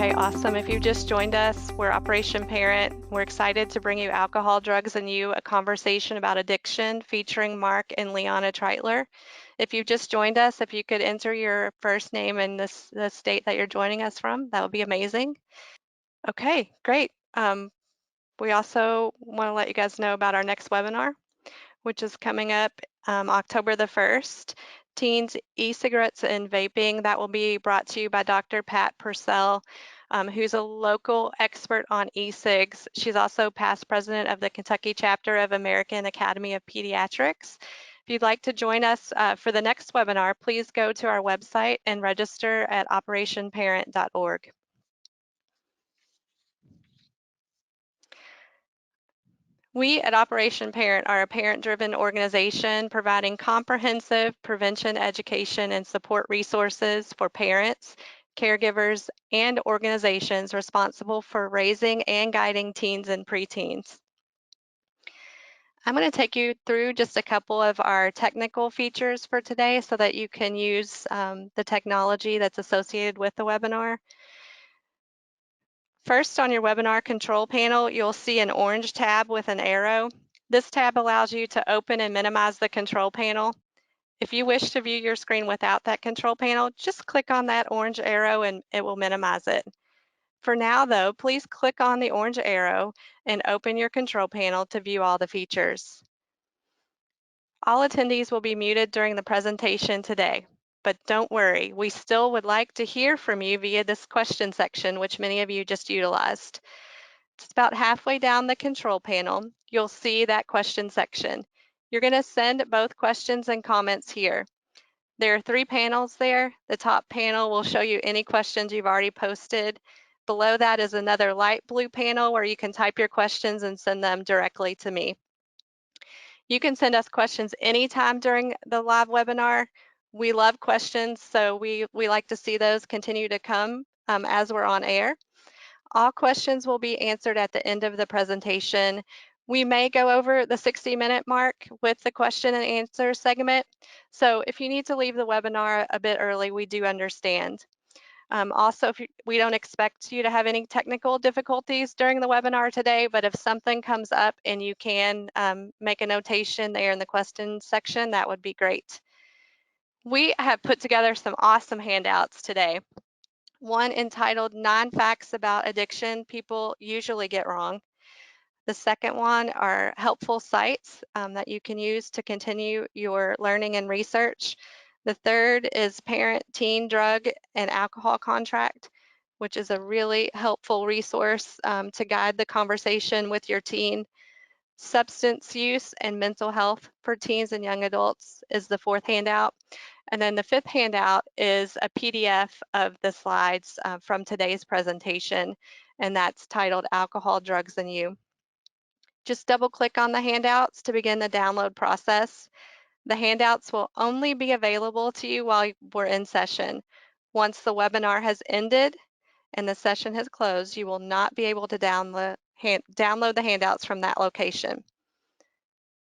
Okay, awesome. If you just joined us, we're Operation Parent. We're excited to bring you Alcohol, Drugs, and You, a conversation about addiction featuring Marc and Lianna Treitler. If you just joined us, if you could enter your first name and the state that you're joining us from, that would be amazing. Okay, great. We also want to let you guys know about our next webinar, which is coming up October the 1st, Teens, E-Cigarettes, and Vaping. That will be brought to you by Dr. Pat Purcell, who's a local expert on e-cigs. She's also past president of the Kentucky chapter of American Academy of Pediatrics. If you'd like to join us for the next webinar, please go to our website and register at operationparent.org. We at Operation Parent are a parent-driven organization providing comprehensive prevention, education, and support resources for parents, caregivers, and organizations responsible for raising and guiding teens and preteens. I'm going to take you through just a couple of our technical features for today so that you can use the technology that's associated with the webinar. First, on your webinar control panel, you'll see an orange tab with an arrow. This tab allows you to open and minimize the control panel. If you wish to view your screen without that control panel, just click on that orange arrow and it will minimize it. For now, though, please click on the orange arrow and open your control panel to view all the features. All attendees will be muted during the presentation today. But don't worry, we still would like to hear from you via this question section, which many of you just utilized. It's about halfway down the control panel. You'll see that question section. You're going to send both questions and comments here. There are 3 panels there. The top panel will show you any questions you've already posted. Below that is another light blue panel where you can type your questions and send them directly to me. You can send us questions anytime during the live webinar. We love questions, so we like to see those continue to come as we're on air. All questions will be answered at the end of the presentation. We may go over the 60-minute mark with the question and answer segment. So if you need to leave the webinar a bit early, we do understand. Also, we don't expect you to have any technical difficulties during the webinar today, but if something comes up and you can make a notation there in the question section, that would be great. We have put together some awesome handouts today. One entitled 9 Facts About Addiction People Usually Get Wrong. The second one are helpful sites that you can use to continue your learning and research. The third is Parent-Teen Drug and Alcohol Contract, which is a really helpful resource to guide the conversation with your teen. Substance use and mental health for teens and young adults is the 4th handout. And then the 5th handout is a PDF of the slides from today's presentation, and that's titled Alcohol, Drugs, and You. Just double click on the handouts to begin the download process. The handouts will only be available to you while we're in session. Once the webinar has ended and the session has closed, you will not be able to download the handouts from that location.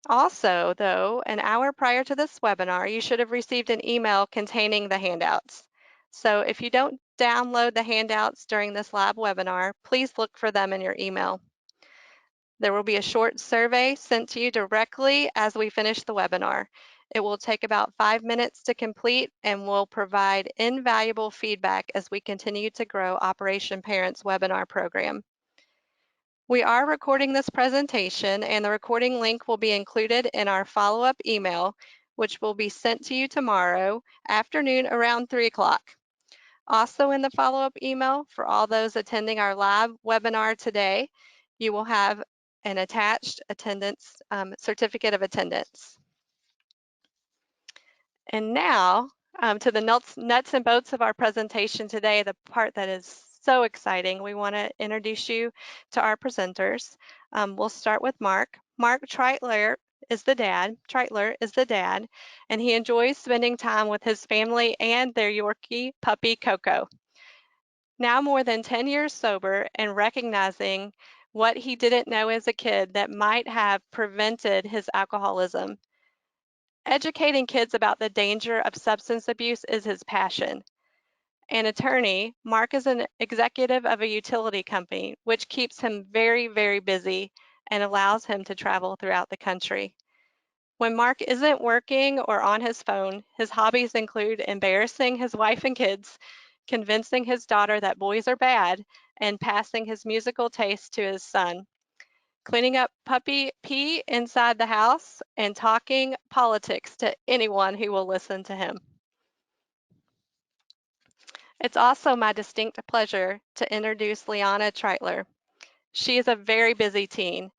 Also, though, an hour prior to this webinar, you should have received an email containing the handouts. So if you don't download the handouts during this live webinar, please look for them in your email. There will be a short survey sent to you directly as we finish the webinar. It will take about 5 minutes to complete and will provide invaluable feedback as we continue to grow Operation Parent's webinar program. We are recording this presentation, and the recording link will be included in our follow-up email, which will be sent to you tomorrow afternoon around 3 o'clock. Also in the follow-up email for all those attending our live webinar today, you will have an attached attendance certificate of attendance. And now to the nuts and bolts of our presentation today, the part that is so exciting. We want to introduce you to our presenters. We'll start with Marc. Marc Treitler is the dad. And he enjoys spending time with his family and their Yorkie puppy, Coco. Now more than 10 years sober and recognizing what he didn't know as a kid that might have prevented his alcoholism. Educating kids about the danger of substance abuse is his passion. An attorney, Marc is an executive of a utility company, which keeps him very, very busy and allows him to travel throughout the country. When Marc isn't working or on his phone, his hobbies include embarrassing his wife and kids, convincing his daughter that boys are bad, and passing his musical taste to his son, cleaning up puppy pee inside the house, and talking politics to anyone who will listen to him. It's also my distinct pleasure to introduce Lianna Treitler. She is a very busy teen.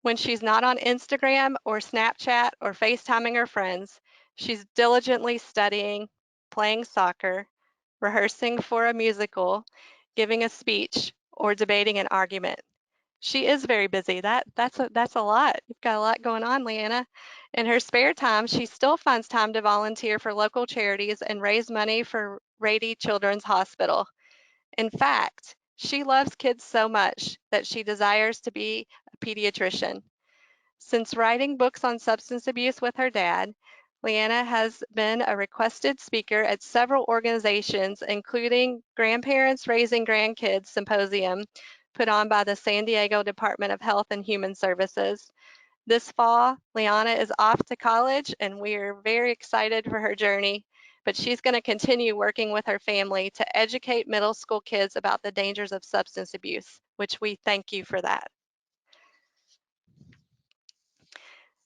When she's not on Instagram or Snapchat or FaceTiming her friends, she's diligently studying, playing soccer, rehearsing for a musical, giving a speech, or debating an argument. She is very busy. That's a lot. You've got a lot going on, Lianna. In her spare time, she still finds time to volunteer for local charities and raise money for Rady Children's Hospital. In fact, she loves kids so much that she desires to be a pediatrician. Since writing books on substance abuse with her dad, Lianna has been a requested speaker at several organizations, including Grandparents Raising Grandkids Symposium, put on by the San Diego Department of Health and Human Services. This fall, Lianna is off to college, and we are very excited for her journey, but she's going to continue working with her family to educate middle school kids about the dangers of substance abuse, which we thank you for that.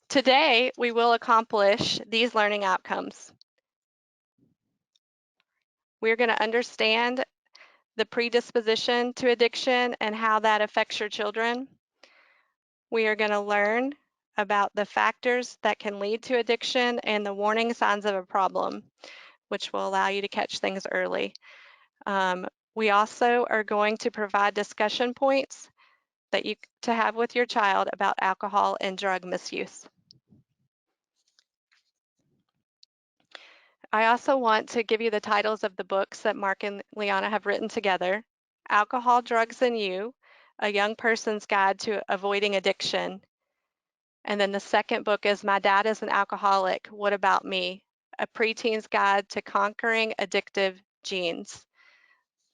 Today, we will accomplish these learning outcomes. We're going to understand the predisposition to addiction and how that affects your children. We are going to learn about the factors that can lead to addiction and the warning signs of a problem, which will allow you to catch things early. We also are going to provide discussion points that you to have with your child about alcohol and drug misuse. I also want to give you the titles of the books that Marc and Lianna have written together. Alcohol, Drugs, and You, A Young Person's Guide to Avoiding Addiction. And then the second book is My Dad is an Alcoholic, What About Me? A Preteen's Guide to Conquering Addictive Genes.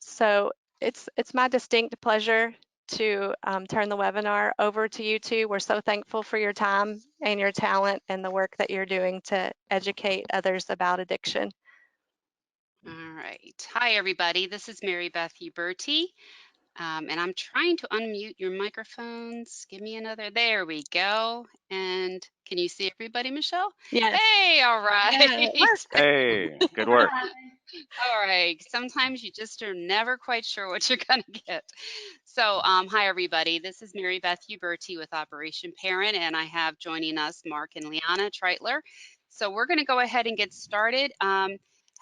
So it's my distinct pleasure to turn the webinar over to you two. We're so thankful for your time and your talent and the work that you're doing to educate others about addiction. All right. Hi, everybody. This is Mary Beth Huberti, and I'm trying to unmute your microphones. Give me another. There we go. And can you see everybody, Michelle? Yes. Hey, all right. Yeah, Hey, good work. All right. Sometimes you just are never quite sure what you're going to get. So, hi, everybody. This is Mary Beth Huberti with Operation Parent, and I have joining us Marc and Lianna Treitler. So we're going to go ahead and get started.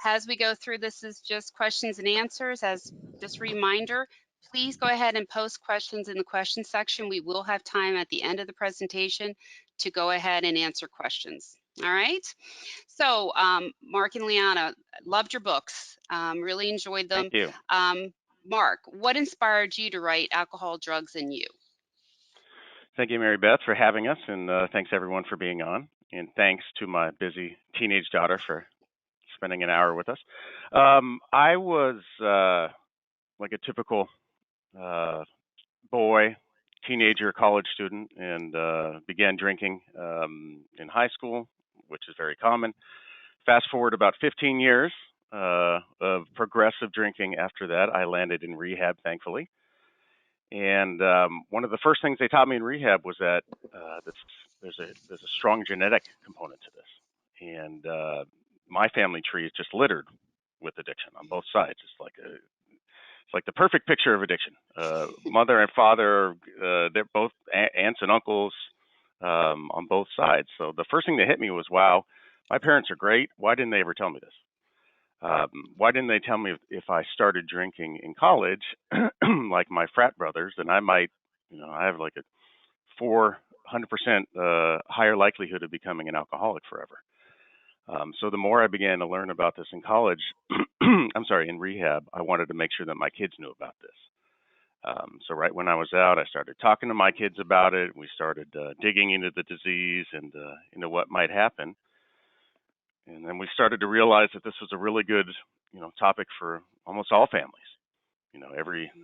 As we go through, this is just questions and answers. As just a reminder, please go ahead and post questions in the question section. We will have time at the end of the presentation to go ahead and answer questions. All right. So, Marc and Lianna, loved your books. Really enjoyed them. Thank you. Marc, what inspired you to write Alcohol, Drugs, and You? Thank you, Mary Beth, for having us, and thanks everyone for being on. And thanks to my busy teenage daughter for spending an hour with us. I was like a typical boy, teenager, college student, and began drinking in high school, which is very common. Fast forward about 15 years of progressive drinking after that, I landed in rehab, thankfully. And one of the first things they taught me in rehab was that there's a strong genetic component to this, and my family tree is just littered with addiction on both sides. It's like the perfect picture of addiction. Mother and father, they're both aunts and uncles on both sides. So the first thing that hit me was, wow, my parents are great. Why didn't they ever tell me this? Why didn't they tell me if I started drinking in college, like my frat brothers, then I might, I have like a 400% higher likelihood of becoming an alcoholic forever. So the more I began to learn about this in college, in rehab, I wanted to make sure that my kids knew about this. So right when I was out, I started talking to my kids about it. We started digging into the disease and into what might happen. And then we started to realize that this was a really good, topic for almost all families.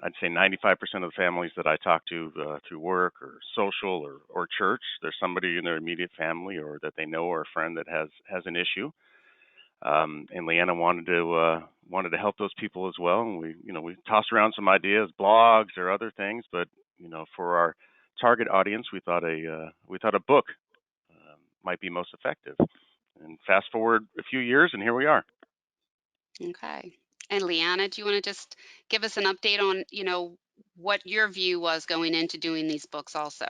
I'd say 95% of the families that I talk to through work or social or church, there's somebody in their immediate family or that they know or a friend that has an issue. And Lianna wanted to help those people as well. And we tossed around some ideas, blogs or other things, but for our target audience, we thought a book might be most effective. And fast forward a few years, and here we are. Okay. And Lianna, do you want to just give us an update on, what your view was going into doing these books also?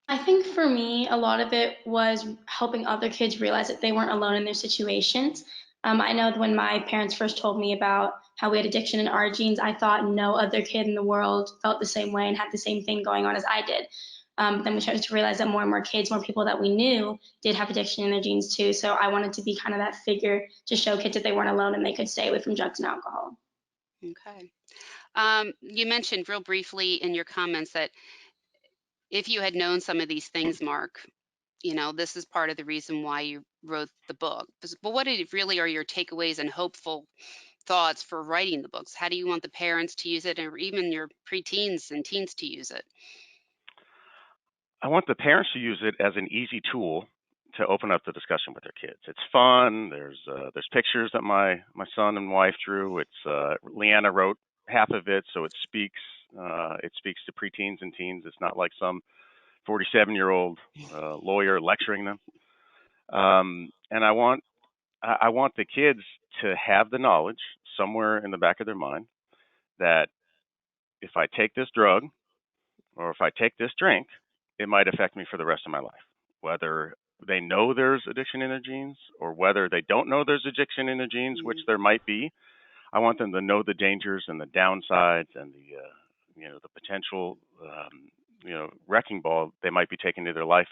I think for me, a lot of it was helping other kids realize that they weren't alone in their situations. I know when my parents first told me about how we had addiction in our genes, I thought no other kid in the world felt the same way and had the same thing going on as I did. Then we started to realize that more and more kids, more people that we knew did have addiction in their genes too. So I wanted to be kind of that figure to show kids that they weren't alone and they could stay away from drugs and alcohol. Okay. You mentioned real briefly in your comments that if you had known some of these things, Marc, this is part of the reason why you wrote the book. But what really are your takeaways and hopeful thoughts for writing the books? How do you want the parents to use it, or even your preteens and teens to use it? I want the parents to use it as an easy tool to open up the discussion with their kids. It's fun. There's pictures that my son and wife drew. Lianna wrote half of it, so it speaks to preteens and teens. It's not like some 47-year-old lawyer lecturing them. And I want the kids to have the knowledge somewhere in the back of their mind that if I take this drug or if I take this drink, it might affect me for the rest of my life. Whether they know there's addiction in their genes or whether they don't know there's addiction in their genes, which there might be, I want them to know the dangers and the downsides and the potential wrecking ball they might be taking to their life,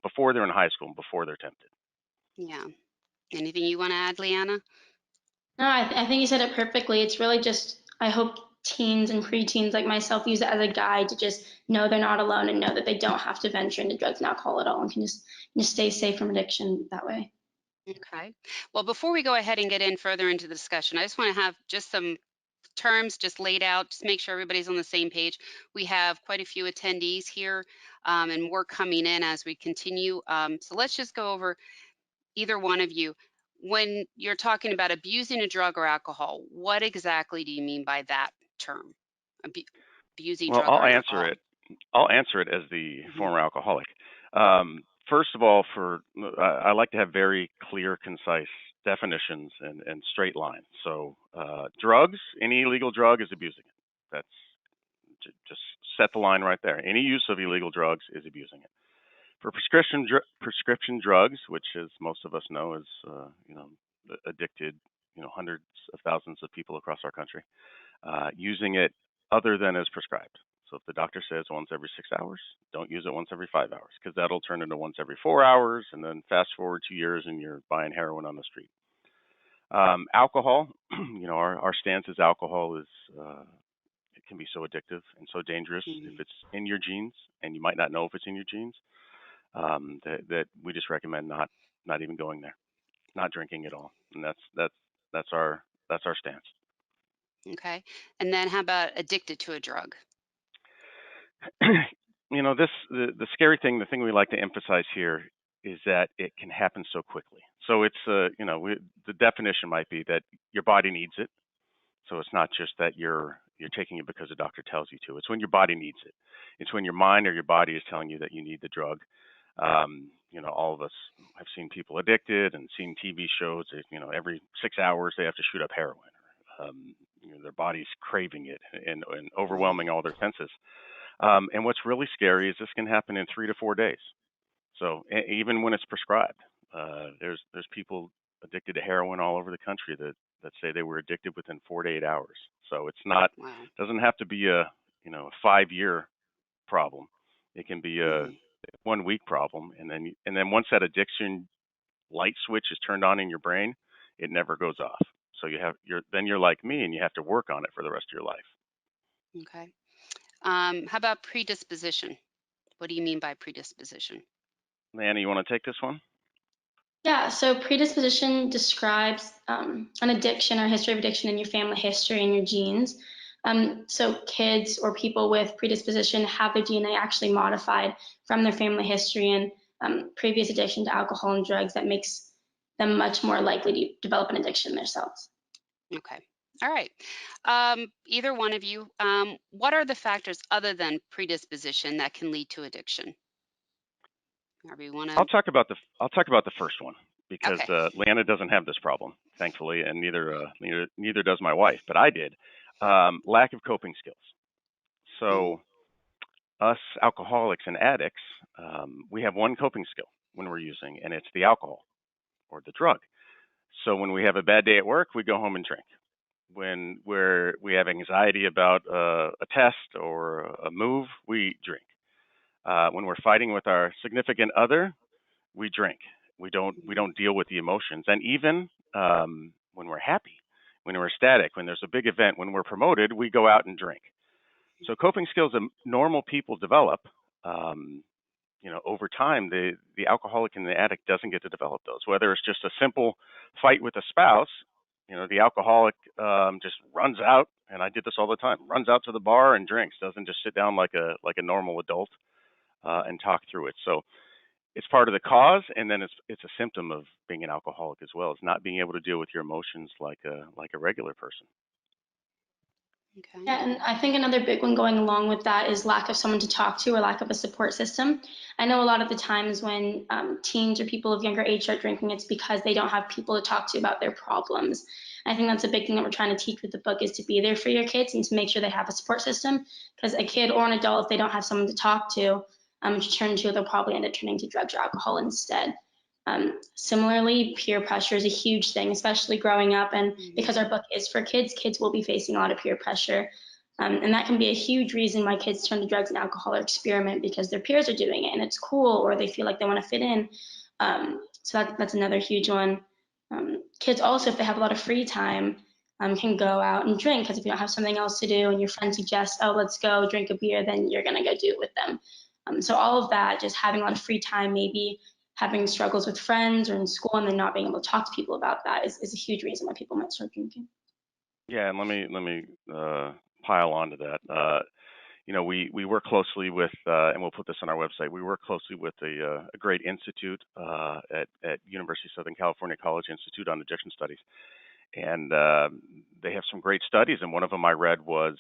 before they're in high school and before they're tempted. Yeah. Anything you want to add, Lianna? No, I think you said it perfectly. It's really just, I hope teens and preteens like myself use it as a guide to just know they're not alone and know that they don't have to venture into drugs and alcohol at all and can just stay safe from addiction that way. Okay. Well, before we go ahead and get in further into the discussion, I just want to have just some terms just laid out, just make sure everybody's on the same page. We have quite a few attendees here and more coming in as we continue. So let's just go over either one of you. When you're talking about abusing a drug or alcohol, what exactly do you mean by that term? Abusing Well, drug or alcohol? I'll answer it as the former alcoholic. First of all, I like to have very clear, concise definitions and straight lines. So, drugs, any illegal drug is abusing it. That's just set the line right there. Any use of illegal drugs is abusing it. For prescription drugs, which, as most of us know, is addicted, hundreds of thousands of people across our country, using it other than as prescribed. So if the doctor says once every 6 hours, don't use it once every 5 hours, because that'll turn into once every 4 hours, and then fast forward 2 years and you're buying heroin on the street. Alcohol, our stance is alcohol is it can be so addictive and so dangerous if it's in your genes, and you might not know if it's in your genes. That we just recommend not even going there, not drinking at all, and that's our stance. Okay. And then how about addicted to a drug? The scary thing, the thing we like to emphasize here is that it can happen so quickly. So it's the definition might be that your body needs it. So it's not just that you're taking it because the doctor tells you to. It's when your body needs it. It's when your mind or your body is telling you that you need the drug. All of us have seen people addicted and seen TV shows. Every 6 hours they have to shoot up heroin. Their body's craving it and overwhelming all their senses. And what's really scary is this can happen in 3 to 4 days. So even when it's prescribed, there's people addicted to heroin all over the country that say they were addicted within 4 to 8 hours. So it's not doesn't have to be a 5-year problem. It can be a 1-week problem, and then once that addiction light switch is turned on in your brain, it never goes off. So you're like me, and you have to work on it for the rest of your life. Okay. How about predisposition? What do you mean by predisposition? Lianna, you want to take this one? Yeah, so predisposition describes an addiction or history of addiction in your family history and your genes. So kids or people with predisposition have their DNA actually modified from their family history and previous addiction to alcohol and drugs that makes them much more likely to develop an addiction themselves. Okay. All right. Either one of you, what are the factors other than predisposition that can lead to addiction? However you want I'll to. talk about the first one because Okay. Lianna doesn't have this problem, thankfully, and neither does my wife, but I did. Lack of coping skills. So us alcoholics and addicts, we have one coping skill when we're using, and it's the alcohol or the drug. So when we have a bad day at work, we go home and drink. When we have anxiety about a test or a move, we drink. When we're fighting with our significant other, we drink. We don't deal with the emotions, and even when we're happy, when we're ecstatic, when there's a big event, when we're promoted, we go out and drink. So coping skills that normal people develop, um, over time, the alcoholic and the addict doesn't get to develop those. Whether it's just a simple fight with a spouse, the alcoholic just runs out, and I did this all the time, runs out to the bar and drinks, doesn't just sit down like a normal adult and talk through it. So it's part of the cause, and then it's a symptom of being an alcoholic as well. It's not being able to deal with your emotions like a regular person. Okay. Yeah, and I think another big one going along with that is lack of someone to talk to or lack of a support system. I know a lot of the times when teens or people of younger age start drinking, it's because they don't have people to talk to about their problems. I think that's a big thing that we're trying to teach with the book is to be there for your kids and to make sure they have a support system. Because a kid or an adult, if they don't have someone to talk to turn to, they'll probably end up turning to drugs or alcohol instead. Similarly, peer pressure is a huge thing, especially growing up. And because our book is for kids, kids will be facing a lot of peer pressure. And that can be a huge reason why kids turn to drugs and alcohol or experiment because their peers are doing it and it's cool or they feel like they want to fit in. So that's another huge one. Kids also, if they have a lot of free time, can go out and drink because if you don't have something else to do and your friend suggests, oh, let's go drink a beer, then you're going to go do it with them. So all of that, just having a lot of free time, maybe having struggles with friends or in school and then not being able to talk to people about that is a huge reason why people might start drinking. Yeah, and let me pile onto that. We work closely with, and we'll put this on our website. We work closely with a great institute at University of Southern California College Institute on Addiction Studies, and they have some great studies. And one of them I read was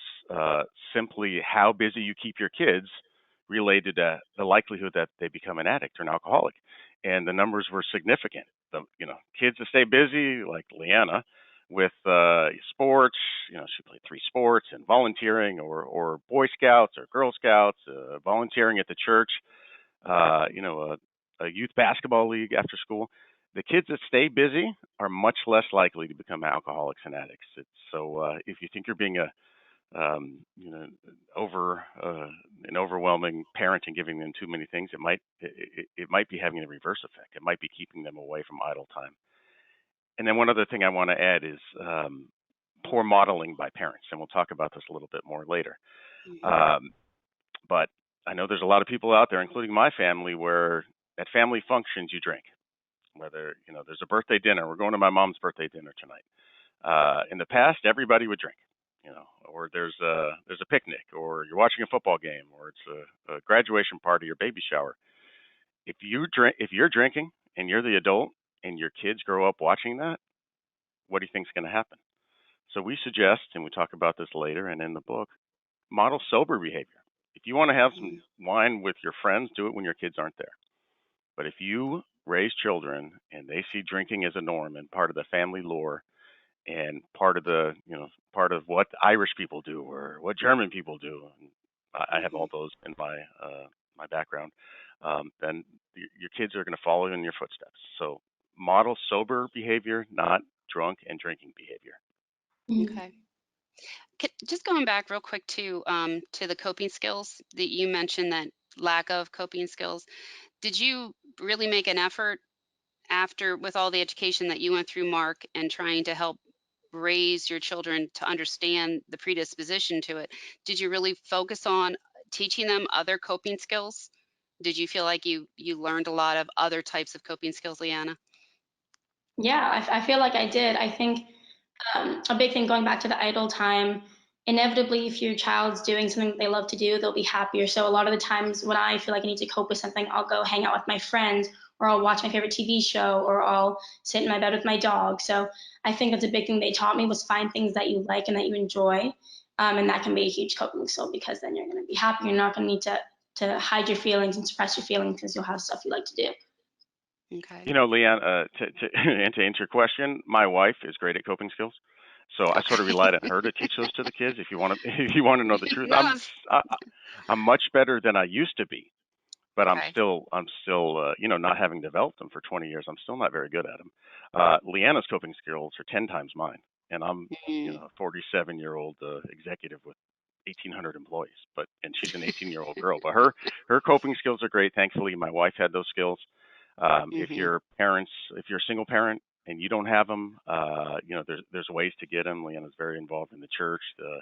simply how busy you keep your kids related to the likelihood that they become an addict or an alcoholic, and the numbers were significant. Kids that stay busy, like Lianna, with sports. She played 3 sports and volunteering, or Boy Scouts or Girl Scouts, volunteering at the church. A youth basketball league after school. The kids that stay busy are much less likely to become alcoholics and addicts. If you think you're being an overwhelming parent and giving them too many things, it might be having a reverse effect. It might be keeping them away from idle time. And then one other thing I want to add is poor modeling by parents, and we'll talk about this a little bit more later. But I know there's a lot of people out there, including my family, where at family functions you drink. Whether there's a birthday dinner, we're going to my mom's birthday dinner tonight. In the past, everybody would drink. Or there's a picnic, or you're watching a football game, or it's a graduation party or baby shower. If you're drinking and you're the adult, and your kids grow up watching that, what do you think is going to happen? So we suggest, and we talk about this later and in the book, model sober behavior. If you want to have some wine with your friends, do it when your kids aren't there. But if you raise children and they see drinking as a norm and part of the family lore and part of what Irish people do or what German people do, and I have all those in my background, then your kids are going to follow in your footsteps. So model sober behavior, not drunk and drinking behavior. Okay. Just going back real quick to the coping skills that you mentioned, that lack of coping skills. Did you really make an effort after, with all the education that you went through, Mark, and trying to help raise your children to understand the predisposition to it? Did you really focus on teaching them other coping skills? Did you feel like you learned a lot of other types of coping skills, Lianna? Yeah, I feel like I did. I think a big thing going back to the idle time, inevitably, if your child's doing something that they love to do, they'll be happier. So a lot of the times when I feel like I need to cope with something, I'll go hang out with my friends, or I'll watch my favorite TV show, or I'll sit in my bed with my dog. So I think that's a big thing they taught me, was find things that you like and that you enjoy. And that can be a huge coping skill, because then you're going to be happy. You're not going to need to hide your feelings and suppress your feelings, because you'll have stuff you like to do. Okay. You know, Leanne, and to answer your question, my wife is great at coping skills, so I sort of relied on her to teach those to the kids. If you want to, if you want to know the truth, No, it's I'm much better than I used to be, but okay. I'm still, you know, not having developed them for 20 years, I'm still not very good at them. Leanna's coping skills are 10 times mine, and I'm, you Mm. know, a 47-year-old executive with 1,800 employees, and she's an 18-year-old girl. But her coping skills are great. Thankfully, my wife had those skills. If Mhm. you're parents, if you're a single parent and you don't have them, you know, there's ways to get them. Leanna's very involved in the church. You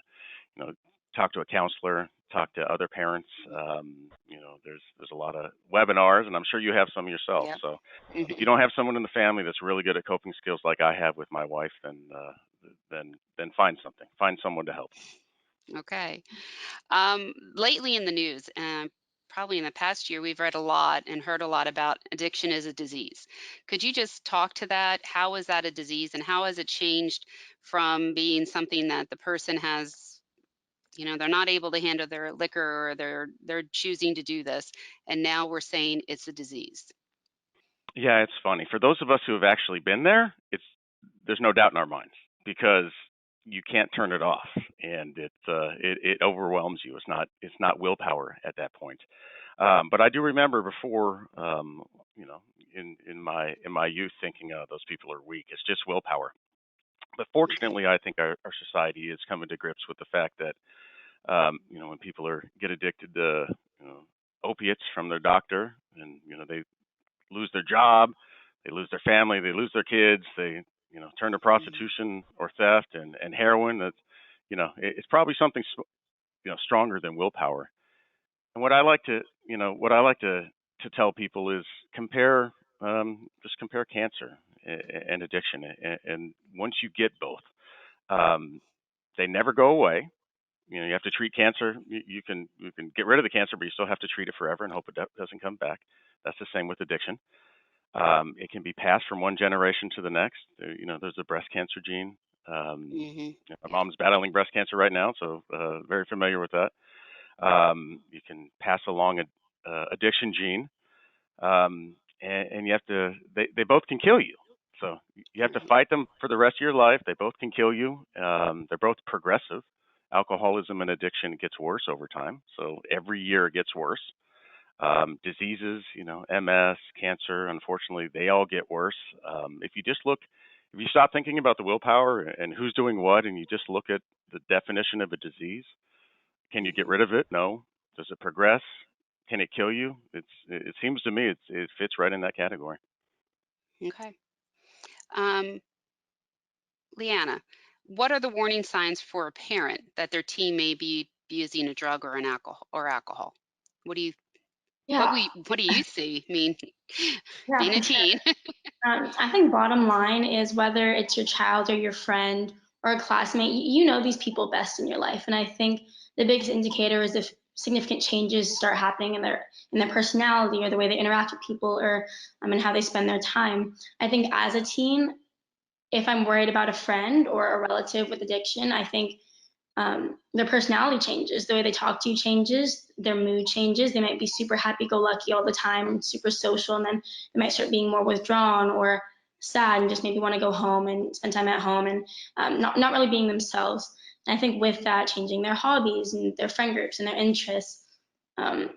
know, talk to a counselor, talk to other parents. You know, there's a lot of webinars, and I'm sure you have some yourself. Yep. So if you Mhm. don't have someone in the family that's really good at coping skills like I have with my wife, then find something, find someone to help. Okay. Lately in the news, probably in the past year, we've read a lot and heard a lot about addiction as a disease. Could you just talk to that? How is that a disease, and how has it changed from being something that the person has, they're not able to handle their liquor, or they're choosing to do this, and now we're saying it's a disease. Yeah, it's funny. For those of us who have actually been there, there's no doubt in our minds because you can't turn it off, and it overwhelms you. It's not willpower at that point. But I do remember before, you know, in my youth, thinking, oh, those people are weak. It's just willpower. But Okay. fortunately, I think our society is coming to grips with the fact that you know, when people get addicted to, you know, opiates from their doctor, and you know, they lose their job, they lose their family, they lose their kids, they, you know, turn to Mhm. prostitution or theft and heroin. That, you know, it's probably something, you know, stronger than willpower. And what I like to tell people is just compare cancer and addiction, and once you get both, um, they never go away. You know, you have to treat cancer. You can get rid of the cancer, but you still have to treat it forever and hope it doesn't come back. That's the same with addiction. It can be passed from one generation to the next. You know, there's a breast cancer gene. Mhm. My Yeah. mom's battling breast cancer right now, so very familiar with that. You can pass along a addiction gene, and you have to. They both can kill you. So you have to Right. fight them for the rest of your life. They both can kill you. They're both progressive. Alcoholism and addiction gets worse over time. So every year it gets worse. Diseases, you know, MS, cancer, unfortunately, they all get worse. If you stop thinking about the willpower and who's doing what, and you just look at the definition of a disease, can you get Mhm. rid of it? No. Does it progress? Can it kill you? It seems to me it fits right in that category. Okay. Um, Leanna, what are the warning signs for a parent that their teen may be using a drug or an alcohol? What do you Yeah, what do you see? I mean, yeah, being a for sure. teen. I think bottom line is, whether it's your child or your friend or a classmate, you know these people best in your life. And I think the biggest indicator is if significant changes start happening in their personality, or the way they interact with people, or and how they spend their time. I think as a teen, if I'm worried about a friend or a relative with addiction, I think their personality changes, the way they talk to you changes, their mood changes. They might be super happy-go-lucky all the time, super social, and then they might start being more withdrawn or sad, and just maybe want to go home and spend time at home, and not really being themselves. And I think with that, changing their hobbies and their friend groups and their interests. Um,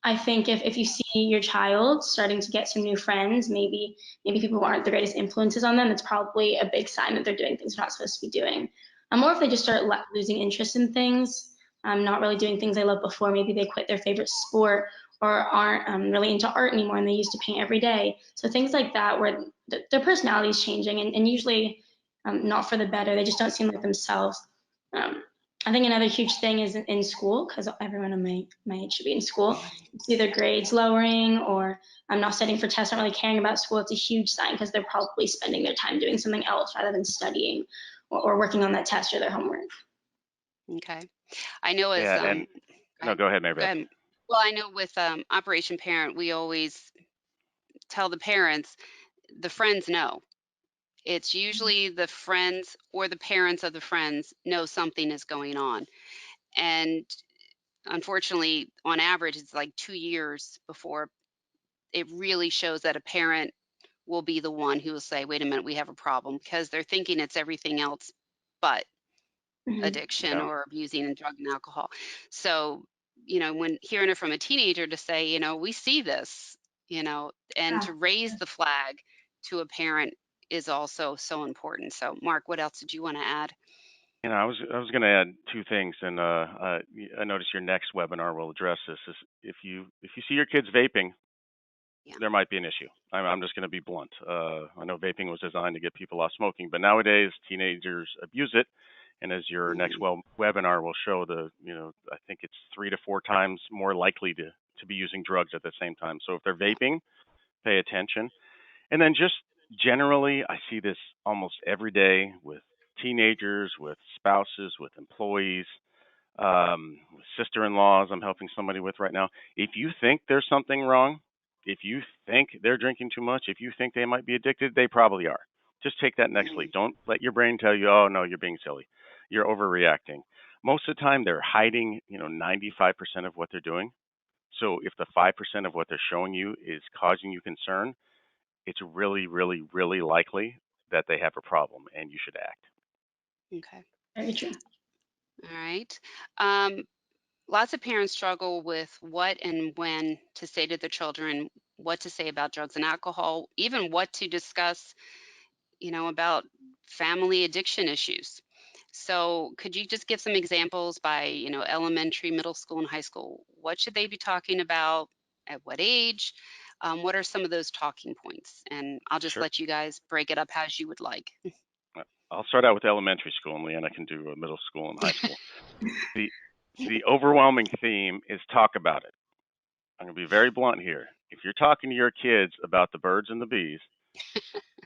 I think if you see your child starting to get some new friends, maybe people who aren't the greatest influences on them, it's probably a big sign that they're doing things they're not supposed to be doing. Or if they just start losing interest in things, not really doing things they loved before. Maybe they quit their favorite sport, or aren't really into art anymore, and they used to paint every day. So things like that, where their personality is changing, and usually not for the better. They just don't seem like themselves. Um, I think another huge thing is in school, because everyone of my age should be in school. It's either grades lowering or I'm not studying for tests, not really caring about school. It's a huge sign because they're probably spending their time doing something else rather than studying or working on that test or their homework. Okay. I know as Yeah, and no, go ahead, Mary go Beth. ahead. Well, I know with Operation Parent, we always tell the parents, the friends know. It's usually the friends or the parents of the friends know something is going on. And unfortunately, on average, it's like 2 years before it really shows that a parent will be the one who will say, wait a minute, we have a problem, because they're thinking it's everything else but addiction Yeah. or abusing and drug and alcohol. So, when hearing it from a teenager to say, we see this, and to raise the flag to a parent is also so important. So, Mark, what else did you want to add? I was going to add two things, and I noticed your next webinar will address this. Is if you see your kids vaping, Yeah. there might be an issue. I'm just going to be blunt. I know vaping was designed to get people off smoking, but nowadays teenagers abuse it. And as your next webinar will show, I think it's 3 to 4 times more likely to be using drugs at the same time. So if they're vaping, pay attention. And then just generally, I see this almost every day with teenagers, with spouses, with employees, with sister-in-laws I'm helping somebody with right now. If you think there's something wrong, if you think they're drinking too much, if you think they might be addicted, they probably are. Just take that next leap. Don't let your brain tell you, oh, no, you're being silly. You're overreacting. Most of the time, they're hiding, 95% of what they're doing. So if the 5% of what they're showing you is causing you concern, it's really, really, really likely that they have a problem and you should act. Okay. Very true. All right. Lots of parents struggle with what and when to say to their children, what to say about drugs and alcohol, even what to discuss, about family addiction issues. So, could you just give some examples by, elementary, middle school, and high school? What should they be talking about? At what age? What are some of those talking points? And I'll just Sure. let you guys break it up as you would like. I'll start out with elementary school, and Leanna can do middle school and high school. The overwhelming theme is talk about it. I'm going to be very blunt here. If you're talking to your kids about the birds and the bees,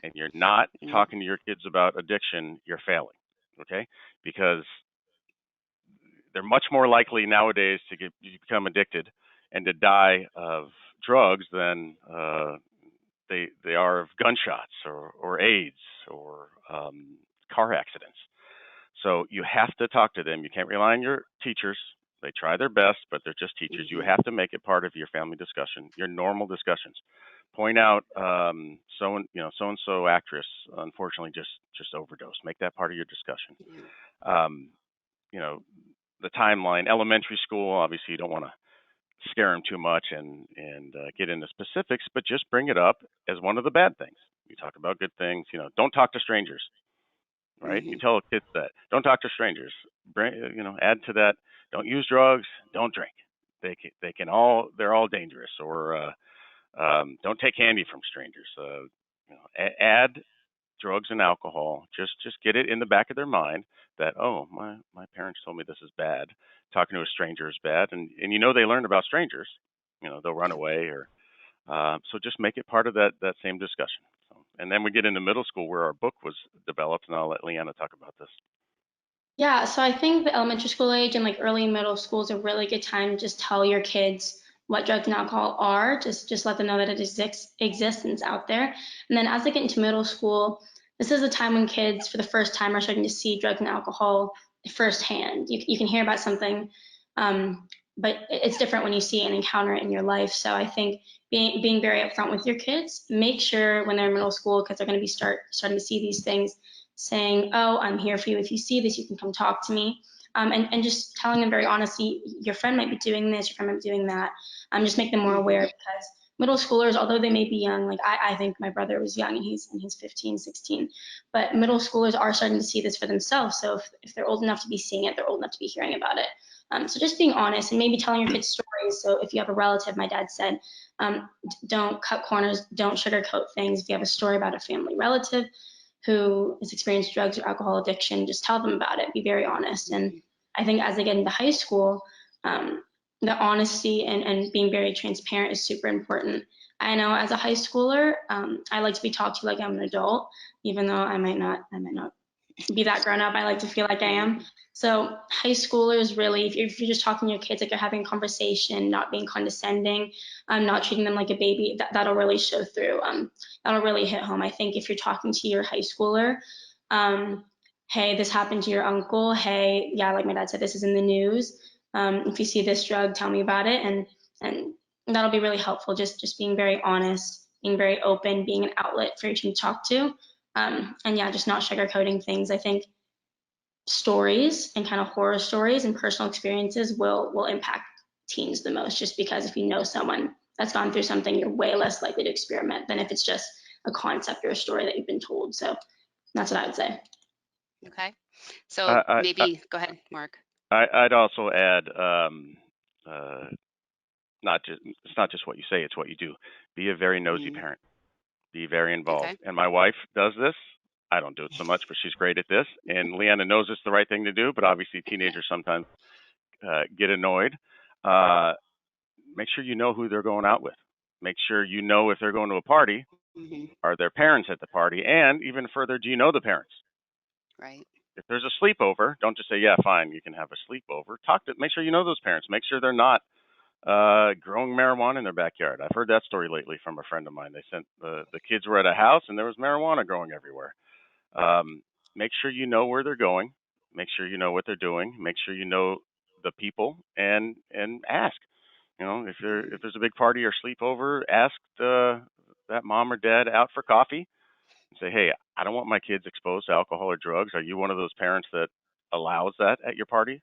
and you're not talking to your kids about addiction, you're failing, okay? Because they're much more likely nowadays to become addicted and to die of drugs than they are of gunshots or AIDS or car accidents. So you have to talk to them. You can't rely on your teachers. They try their best, but they're just teachers. You have to make it part of your family discussion, your normal discussions. Point out so and so actress unfortunately just overdosed. Make that part of your discussion. The timeline. Elementary school, obviously, you don't want to scare them too much and get into specifics, but just bring it up as one of the bad things. You talk about good things. Don't talk to strangers. Right? You tell kids that. Don't talk to strangers. Add to that. Don't use drugs. Don't drink. They're all dangerous. Or don't take candy from strangers. Add drugs and alcohol. Just get it in the back of their mind that, oh, my parents told me this is bad. Talking to a stranger is bad, and they learn about strangers. They'll run away or so just make it part of that same discussion. And then we get into middle school where our book was developed, and I'll let Leanna talk about this. Yeah, so I think the elementary school age and like early middle school is a really good time to just tell your kids what drugs and alcohol are. Just let them know that it exists and it's out there. And then as they get into middle school, this is the time when kids for the first time are starting to see drugs and alcohol firsthand. You can hear about something, but it's different when you see it and encounter it in your life. So I think being very upfront with your kids, make sure when they're in middle school, because they're going to be starting to see these things, saying, oh, I'm here for you. If you see this, you can come talk to me. And just telling them very honestly, your friend might be doing this, your friend might be doing that. Just make them more aware, because middle schoolers, although they may be young, like I think my brother was young and he's 15, 16, but middle schoolers are starting to see this for themselves. So if they're old enough to be seeing it, they're old enough to be hearing about it. So just being honest and maybe telling your kids stories. So if you have a relative, my dad said, don't cut corners, don't sugarcoat things. If you have a story about a family relative who has experienced drugs or alcohol addiction, just tell them about it. Be very honest. And I think as they get into high school, the honesty and being very transparent is super important. I know as a high schooler, I like to be talked to like I'm an adult, even though I might not be that grown up. I like to feel like I am. So high schoolers really, if you're just talking to your kids like you're having a conversation, not being condescending, not treating them like a baby, that'll really show through. That'll really hit home. I think if you're talking to your high schooler, hey, this happened to your uncle. Hey, yeah, like my dad said, this is in the news. If you see this drug, tell me about it, and that'll be really helpful. Just being very honest, being very open, being an outlet for your team to talk to. And yeah, just not sugarcoating things. I think stories and kind of horror stories and personal experiences will impact teens the most, just because if you know someone that's gone through something, you're way less likely to experiment than if it's just a concept or a story that you've been told. So that's what I would say. Okay. So maybe go ahead, Mark. I'd also add, it's not just what you say, it's what you do. Be a very nosy parent. Be very involved. Okay. And my wife does this. I don't do it so much, but she's great at this. And Lianna knows it's the right thing to do, but obviously teenagers sometimes get annoyed. Make sure you know who they're going out with. Make sure you know if they're going to a party, are their parents at the party? And even further, do you know the parents? Right. If there's a sleepover, don't just say, yeah, fine, you can have a sleepover. Make sure you know those parents. Make sure they're not growing marijuana in their backyard. I've heard that story lately from a friend of mine. They sent the kids were at a house and there was marijuana growing everywhere. Make sure you know where they're going. Make sure you know what they're doing. Make sure you know the people and ask. You know, if there's a big party or sleepover, ask that mom or dad out for coffee and say, hey, I don't want my kids exposed to alcohol or drugs. Are you one of those parents that allows that at your party?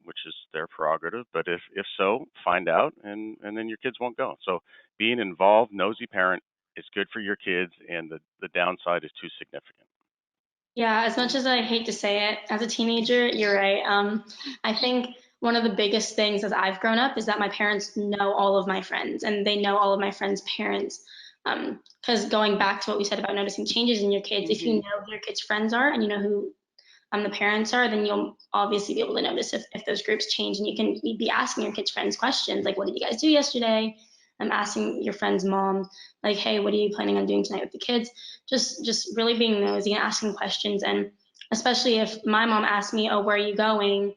Which is their prerogative. But if so, find out, and then your kids won't go. So being involved, nosy parent is good for your kids, and the downside is too significant. Yeah, as much as I hate to say it, as a teenager, you're right. I think one of the biggest things as I've grown up is that my parents know all of my friends and they know all of my friends' parents. Because going back to what we said about noticing changes in your kids, if you know who your kids' friends are and you know who the parents are, then you'll obviously be able to notice if those groups change, and you can be asking your kids' friends questions like, what did you guys do yesterday? I'm asking your friend's mom, like, hey, what are you planning on doing tonight with the kids? Just really being nosy and asking questions. And especially if my mom asks me, oh, where are you going?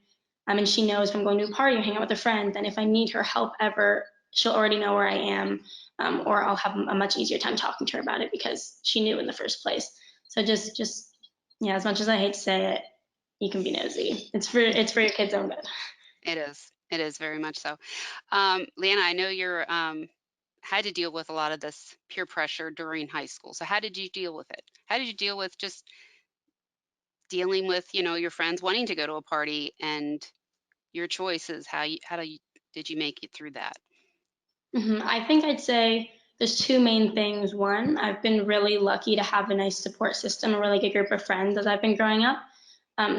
And she knows if I'm going to a party or hang out with a friend, then if I need her help ever, she'll already know where I am, or I'll have a much easier time talking to her about it because she knew in the first place. So just yeah, as much as I hate to say it, you can be nosy. It's for your kids' own good. It is. It is very much so. Lianna, I know you're had to deal with a lot of this peer pressure during high school. So how did you deal with it? How did you deal with just dealing with, your friends wanting to go to a party and your choices? Did you make it through that? I think I'd say there's two main things. One, I've been really lucky to have a nice support system, a really good group of friends as I've been growing up.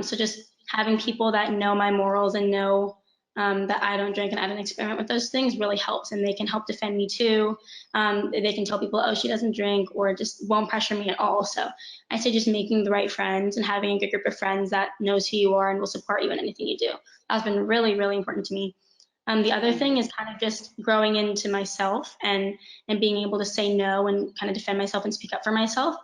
So just having people that know my morals and know that I don't drink and I don't experiment with those things really helps, and they can help defend me too. They can tell people, oh, she doesn't drink, or just won't pressure me at all. So I say just making the right friends and having a good group of friends that knows who you are and will support you in anything you do. That's been really, really important to me. The other thing is kind of just growing into myself and being able to say no and kind of defend myself and speak up for myself.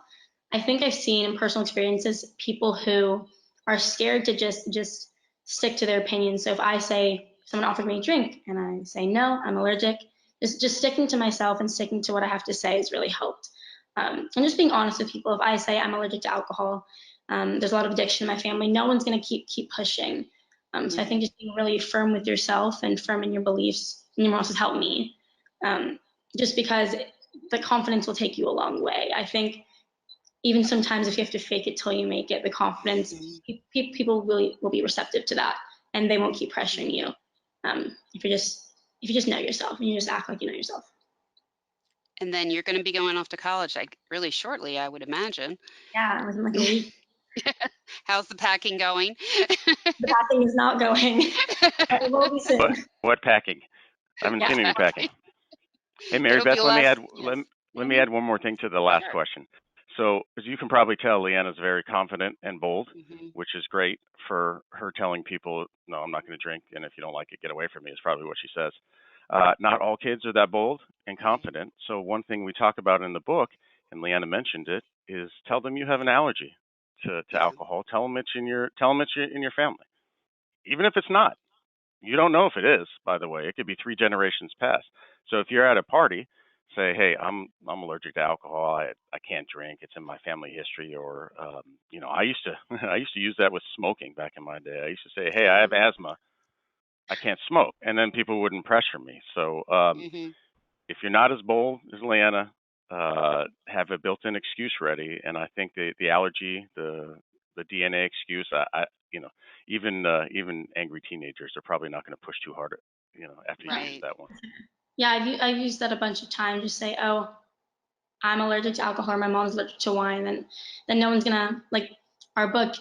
I think I've seen in personal experiences people who are scared to just stick to their opinions. So if I say someone offered me a drink and I say no, I'm allergic, just sticking to myself and sticking to what I have to say has really helped. And just being honest with people. If I say I'm allergic to alcohol, there's a lot of addiction in my family. No one's going to keep pushing. So I think just being really firm with yourself and firm in your beliefs and your morals has helped me. Just because the confidence will take you a long way. I think even sometimes if you have to fake it till you make it, the confidence, people will be receptive to that, and they won't keep pressuring you. If you just know yourself and you just act like you know yourself. And then you're going to be going off to college like really shortly, I would imagine. Yeah, within like a week. How's the packing going? The packing is not going. But it will be soon. What packing? I haven't seen any packing. Hey, Mary It'll Beth, be let me less. add Yes. let me add one more thing to the last question. So as you can probably tell, Lianna's very confident and bold, Mm-hmm. which is great for her telling people, no, I'm not going to drink, and if you don't like it, get away from me, is probably what she says. Not all kids are that bold and confident. So one thing we talk about in the book, and Lianna mentioned it, is tell them you have an allergy to Yeah. alcohol. Tell them it's in your family, even if it's not. You don't know if it is, by the way. It could be 3 generations past. So if you're at a party, say, "Hey, I'm allergic to alcohol. I can't drink. It's in my family history." Or I used to I used to use that with smoking back in my day. I used to say, "Hey, I have asthma. I can't smoke," and then people wouldn't pressure me. So Mm-hmm. if you're not as bold as Lianna, have a built-in excuse ready. And I think the allergy, the DNA excuse, even angry teenagers are probably not going to push too hard, after you use Right. that one. Yeah, I've used that a bunch of times. Just say, oh, I'm allergic to alcohol, or my mom's allergic to wine, then no one's gonna like our book.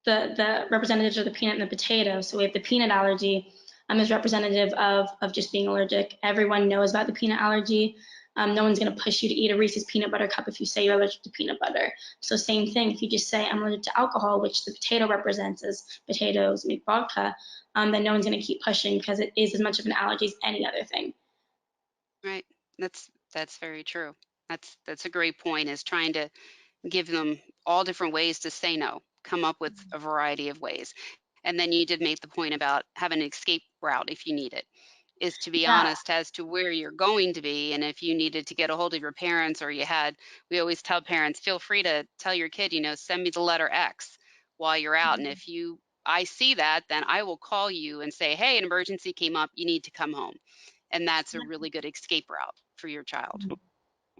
The representatives are the peanut and the potato. So we have the peanut allergy is representative of just being allergic. Everyone knows about the peanut allergy. No one's going to push you to eat a Reese's peanut butter cup if you say you're allergic to peanut butter. So same thing, if you just say I'm allergic to alcohol, which the potato represents as potatoes make vodka, then no one's going to keep pushing because it is as much of an allergy as any other thing. Right. That's very true. That's a great point, is trying to give them all different ways to say no, come up with a variety of ways. And then you did make the point about having an escape route if you need it, is to be Yeah. honest as to where you're going to be. And if you needed to get a hold of your parents, or we always tell parents, feel free to tell your kid, send me the letter X while you're out. And if I see that, then I will call you and say, hey, an emergency came up, you need to come home. And that's a really good escape route for your child.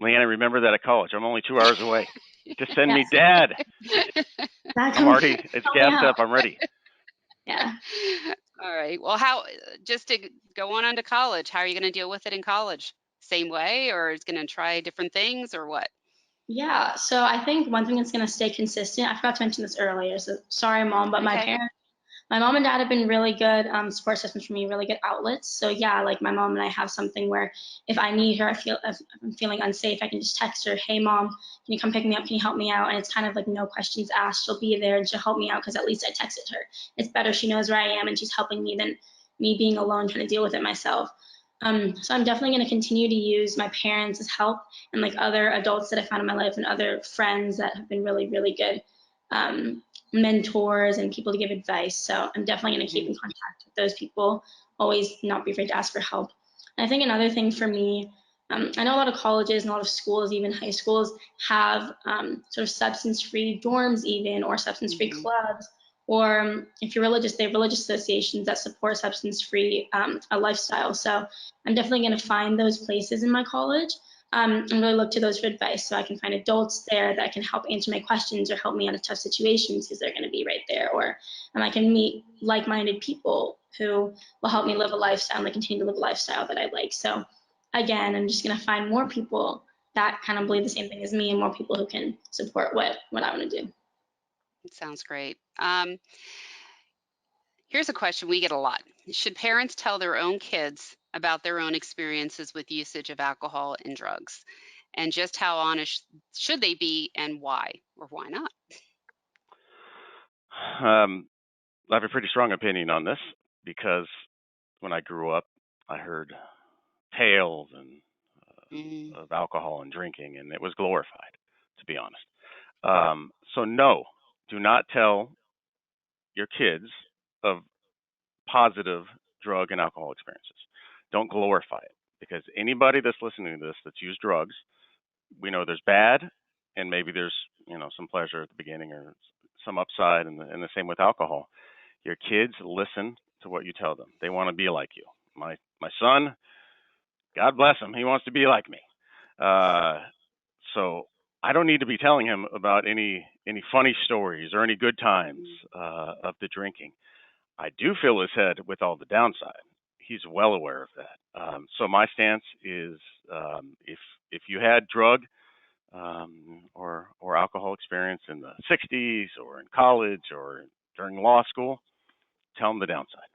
Leanna, remember that at college. I'm only 2 hours away. Just send me Yes. Dad. Exactly. It's Help me gassed out. up. I'm ready. Yeah. All right. Well, just to go on to college, how are you going to deal with it in college? Same way, or is going to try different things, or what? Yeah. So I think one thing that's going to stay consistent, I forgot to mention this earlier, so sorry, Mom, but Okay. my mom and dad have been really good support systems for me, really good outlets. So yeah, like my mom and I have something where if I need her, if I'm feeling unsafe, I can just text her, hey mom, can you come pick me up? Can you help me out? And it's kind of like no questions asked. She'll be there and she'll help me out because at least I texted her. It's better she knows where I am and she's helping me than me being alone trying to deal with it myself. So I'm definitely going to continue to use my parents as help and like other adults that I found in my life and other friends that have been really, really good. Mentors and people to give advice. So I'm definitely going to keep in contact with those people. Always not be afraid to ask for help. And I think another thing for me, I know a lot of colleges and a lot of schools, even high schools, have sort of substance-free dorms, even or substance-free clubs. Or if you're religious, they have religious associations that support substance-free a lifestyle. So I'm definitely going to find those places in my college and really look to those for advice, so I can find adults there that can help answer my questions or help me out of tough situations because they're going to be right there. Or I can meet like-minded people who will help me live a lifestyle and like, continue to live a lifestyle that I like. So again, I'm just going to find more people that kind of believe the same thing as me and more people who can support what I want to do. It sounds great. Here's a question we get a lot. Should parents tell their own kids about their own experiences with usage of alcohol and drugs? And just how honest should they be, and why or why not? I have a pretty strong opinion on this because when I grew up, I heard tales of alcohol and drinking, and it was glorified, to be honest. So no, do not tell your kids of positive drug and alcohol experiences. Don't glorify it, because anybody that's listening to this that's used drugs, we know there's bad, and maybe there's some pleasure at the beginning or some upside, and the same with alcohol. Your kids listen to what you tell them. They want to be like you. My son, God bless him, he wants to be like me. So I don't need to be telling him about any funny stories or any good times of the drinking. I do fill his head with all the downside. He's well aware of that. So my stance is, if you had drug or alcohol experience in the 60s or in college or during law school, tell him the downside.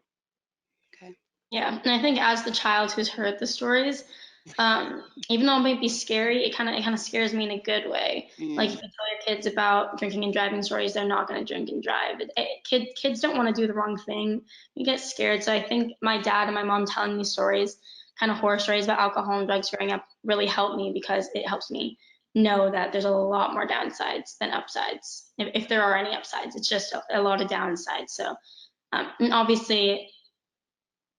Okay. Yeah, and I think as the child who's heard the stories, Even though it might be scary, it kind of scares me in a good way. Like if you tell your kids about drinking and driving stories, they're not going to drink and drive. Kids don't want to do the wrong thing. You get scared. So I think my dad and my mom telling me stories, kind of horror stories about alcohol and drugs growing up, really helped me because it helps me know that there's a lot more downsides than upsides. If there are any upsides, it's just a lot of downsides. So, and obviously,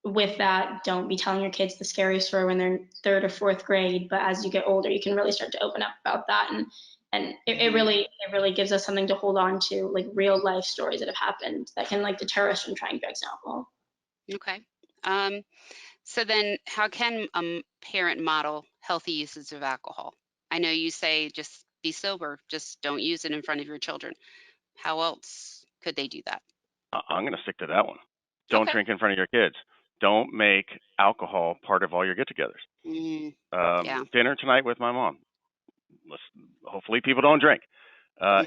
with that, don't be telling your kids the scary story when they're in third or fourth grade. But as you get older, you can really start to open up about that, and it really gives us something to hold on to, like real life stories that have happened that can like deter us from trying drugs and alcohol. Okay. So then how can a parent model healthy usage of alcohol? I know you say just be sober, just don't use it in front of your children. How else could they do that? I'm going to stick to that one. Don't Okay. drink in front of your kids. Don't make alcohol part of all your get-togethers. Yeah. Dinner tonight with my mom. Hopefully people don't drink.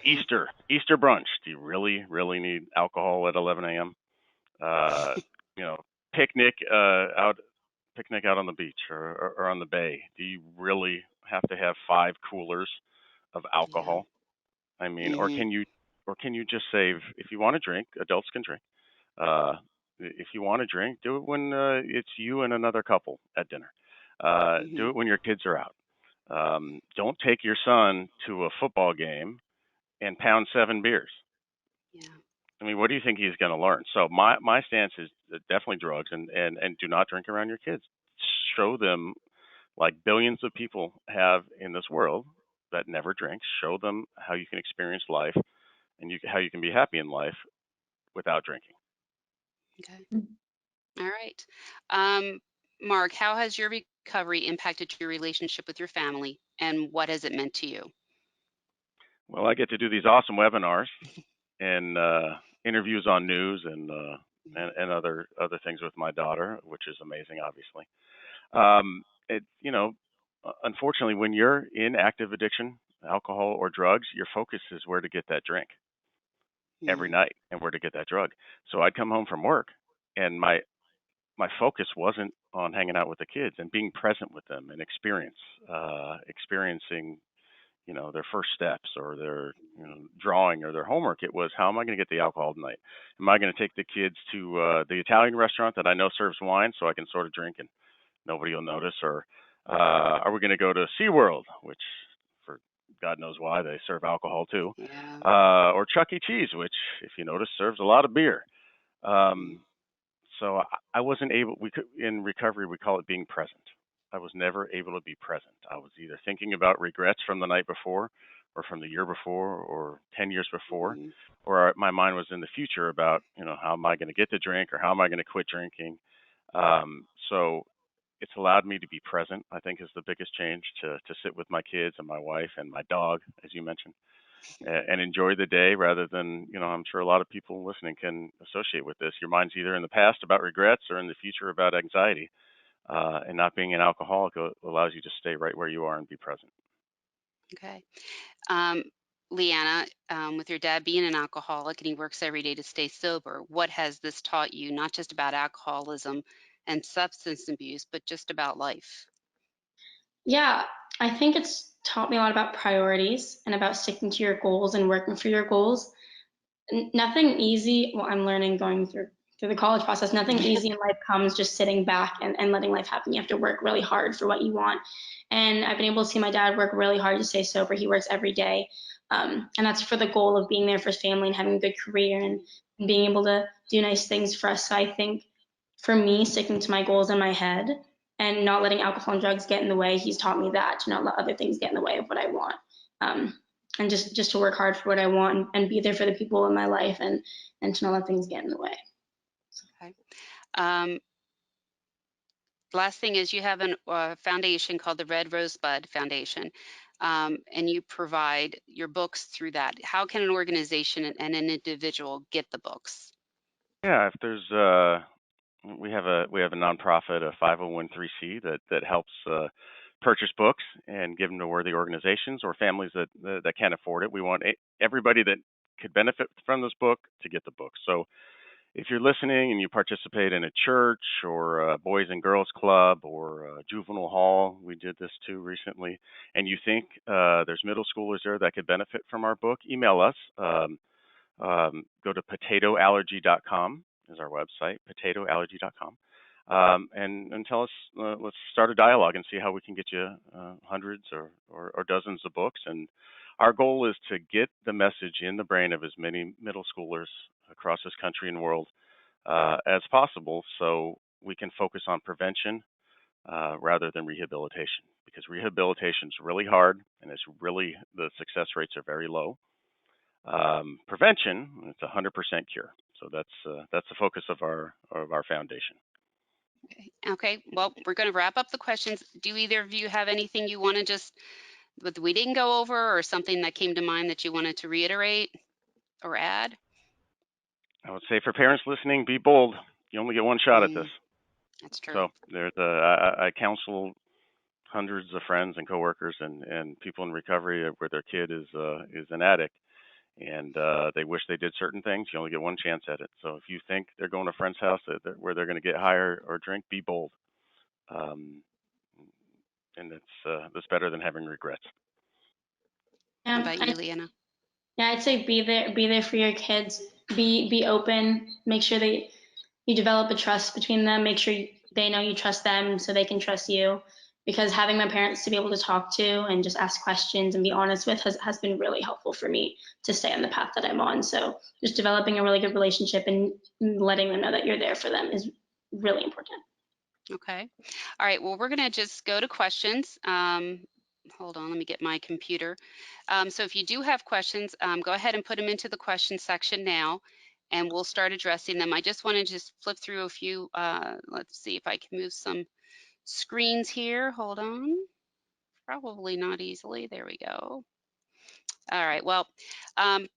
Easter brunch. Do you really need alcohol at 11 a.m.? You know, picnic out on the beach or on the bay. Do you really have to have 5 coolers of Yeah. alcohol? I mean, or can you just say if you want to drink, adults can drink. If you want to drink, do it when it's you and another couple at dinner. Do it when your kids are out. Don't take your son to a football game and pound 7 beers. Yeah. I mean, what do you think he's going to learn? So my stance is definitely drugs and do not drink around your kids. Show them, like billions of people have in this world that never drink. Show them how you can experience life and how you can be happy in life without drinking. Okay. All right. Um, Marc, how has your recovery impacted your relationship with your family, and what has it meant to you? Well, I get to do these awesome webinars and interviews on news and other things with my daughter, which is amazing, obviously. Unfortunately, when you're in active addiction, alcohol or drugs, your focus is where to get that drink every night and where to get that drug. So I'd come home from work, and my focus wasn't on hanging out with the kids and being present with them and experiencing their first steps or their drawing or their homework. It was, how am I going to get the alcohol tonight? Am I going to take the kids to the Italian restaurant that I know serves wine so I can sort of drink and nobody will notice? Or are we going to go to SeaWorld, which for God knows why they serve alcohol too? Yeah. Or Chuck E. Cheese, which, if you notice, serves a lot of beer. So I wasn't able. In recovery, we call it being present. I was never able to be present. I was either thinking about regrets from the night before, or from the year before, or 10 years before, or my mind was in the future about, how am I going to get to drink, or how am I going to quit drinking. So it's allowed me to be present, I think, is the biggest change, to sit with my kids and my wife and my dog, as you mentioned, and enjoy the day rather than, I'm sure a lot of people listening can associate with this. Your mind's either in the past about regrets or in the future about anxiety. And not being an alcoholic allows you to stay right where you are and be present. Okay. Um, Lianna, with your dad being an alcoholic and he works every day to stay sober, what has this taught you, not just about alcoholism and substance abuse, but just about life? Yeah, I think it's taught me a lot about priorities and about sticking to your goals and working for your goals. Nothing easy. Well, I'm learning going through the college process. Nothing easy in life comes just sitting back and letting life happen. You have to work really hard for what you want. And I've been able to see my dad work really hard to stay sober. He works every day. And that's for the goal of being there for his family and having a good career and being able to do nice things for us. So I think for me, sticking to my goals in my head and not letting alcohol and drugs get in the way, he's taught me that, to not let other things get in the way of what I want. And just to work hard for what I want and be there for the people in my life and to not let things get in the way. Okay. Um, Last thing is you have a foundation called the Red Rosebud Foundation, and you provide your books through that. How can an organization and an individual get the books? Yeah, if there's we have a nonprofit, a 501(c) that helps purchase books and give them to worthy organizations or families that can't afford it. We want everybody that could benefit from this book to get the book. So if you're listening and you participate in a church or a Boys and Girls Club or a juvenile hall, we did this too recently, and you think there's middle schoolers there that could benefit from our book, email us. Go to potatoallergy.com is our website, potatoallergy.com, and tell us, let's start a dialogue and see how we can get you hundreds or dozens of books. And our goal is to get the message in the brain of as many middle schoolers across this country and world as possible, so we can focus on prevention rather than rehabilitation, because rehabilitation is really hard and the success rates are very low. Prevention, it's 100% cure. So that's the focus of our foundation. Okay. Well, we're going to wrap up the questions. Do either of you have anything you want to that we didn't go over, or something that came to mind that you wanted to reiterate or add? I would say for parents listening, be bold. You only get one shot at this. That's true. So I counsel hundreds of friends and coworkers and people in recovery where their kid is an addict, and they wish they did certain things. You only get one chance at it. So if you think they're going to a friend's house where they're going to get high or drink, be bold. And that's better than having regrets. How about you, Lianna? Yeah, I'd say be there for your kids. Be open. Make sure you develop a trust between them. Make sure they know you trust them so they can trust you. Because having my parents to be able to talk to and just ask questions and be honest with has been really helpful for me to stay on the path that I'm on. So just developing a really good relationship and letting them know that you're there for them is really important. Okay. All right. Well, we're going to just go to questions. Hold on, let me get my computer. So if you do have questions, go ahead and put them into the question section now, and we'll start addressing them. I just want to just flip through a few. Let's see if I can move some screens here. Hold on. Probably not easily. There we go. All right. Well,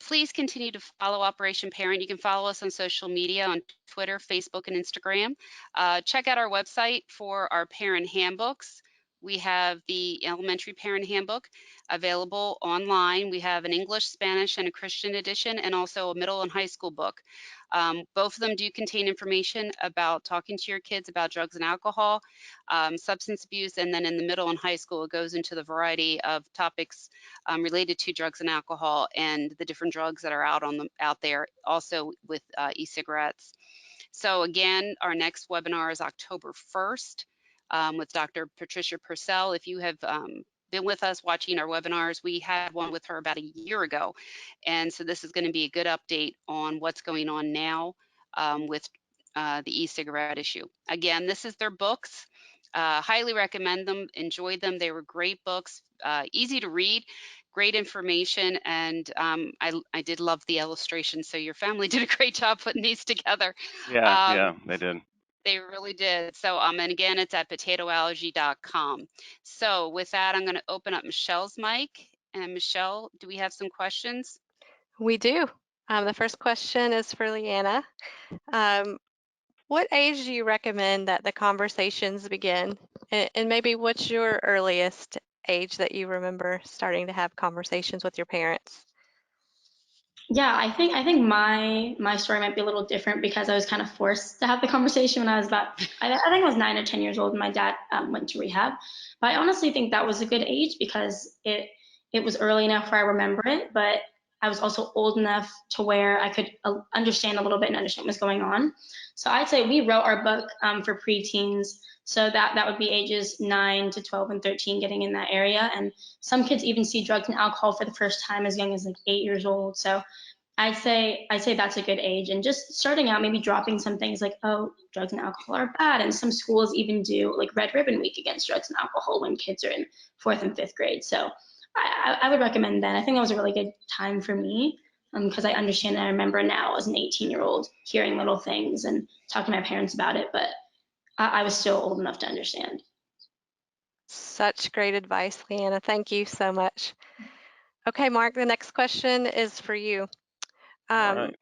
please continue to follow Operation Parent. You can follow us on social media on Twitter, Facebook, and Instagram. Check out our website for our parent handbooks. We have the elementary parent handbook available online. We have an English, Spanish, and a Christian edition, and also a middle and high school book. Both of them do contain information about talking to your kids about drugs and alcohol, substance abuse, and then in the middle and high school, it goes into the variety of topics related to drugs and alcohol and the different drugs that are out there, also with e-cigarettes. So again, our next webinar is October 1st with Dr. Patricia Purcell. If you have been with us watching our webinars, we had one with her about a year ago. And so this is going to be a good update on what's going on now with the e-cigarette issue. Again, this is their books. Highly recommend them, enjoyed them. They were great books, easy to read, great information, and I did love the illustrations. So your family did a great job putting these together. Yeah, they did. They really did. So, and again, it's at potatoallergy.com. So with that, I'm going to open up Michelle's mic. And Michelle, do we have some questions? We do. The first question is for Lianna. What age do you recommend that the conversations begin? And maybe what's your earliest age that you remember starting to have conversations with your parents? Yeah, I think my story might be a little different because I was kind of forced to have the conversation when I was I think I was 9 or 10 years old, and my dad went to rehab. But I honestly think that was a good age because it was early enough where I remember it, but I was also old enough to where I could understand a little bit and understand what's going on. So I'd say we wrote our book for preteens, so that would be ages 9 to 12 and 13, getting in that area. And some kids even see drugs and alcohol for the first time as young as like 8 years old. So I'd say that's a good age, and just starting out, maybe dropping some things like, oh, drugs and alcohol are bad, and some schools even do like Red Ribbon Week against drugs and alcohol when kids are in 4th and 5th grade. So I would recommend that. I think that was a really good time for me because I understand and I remember now as an 18-year-old hearing little things and talking to my parents about it, but I was still old enough to understand. Such great advice, Lianna. Thank you so much. Okay, Marc, the next question is for you. All right.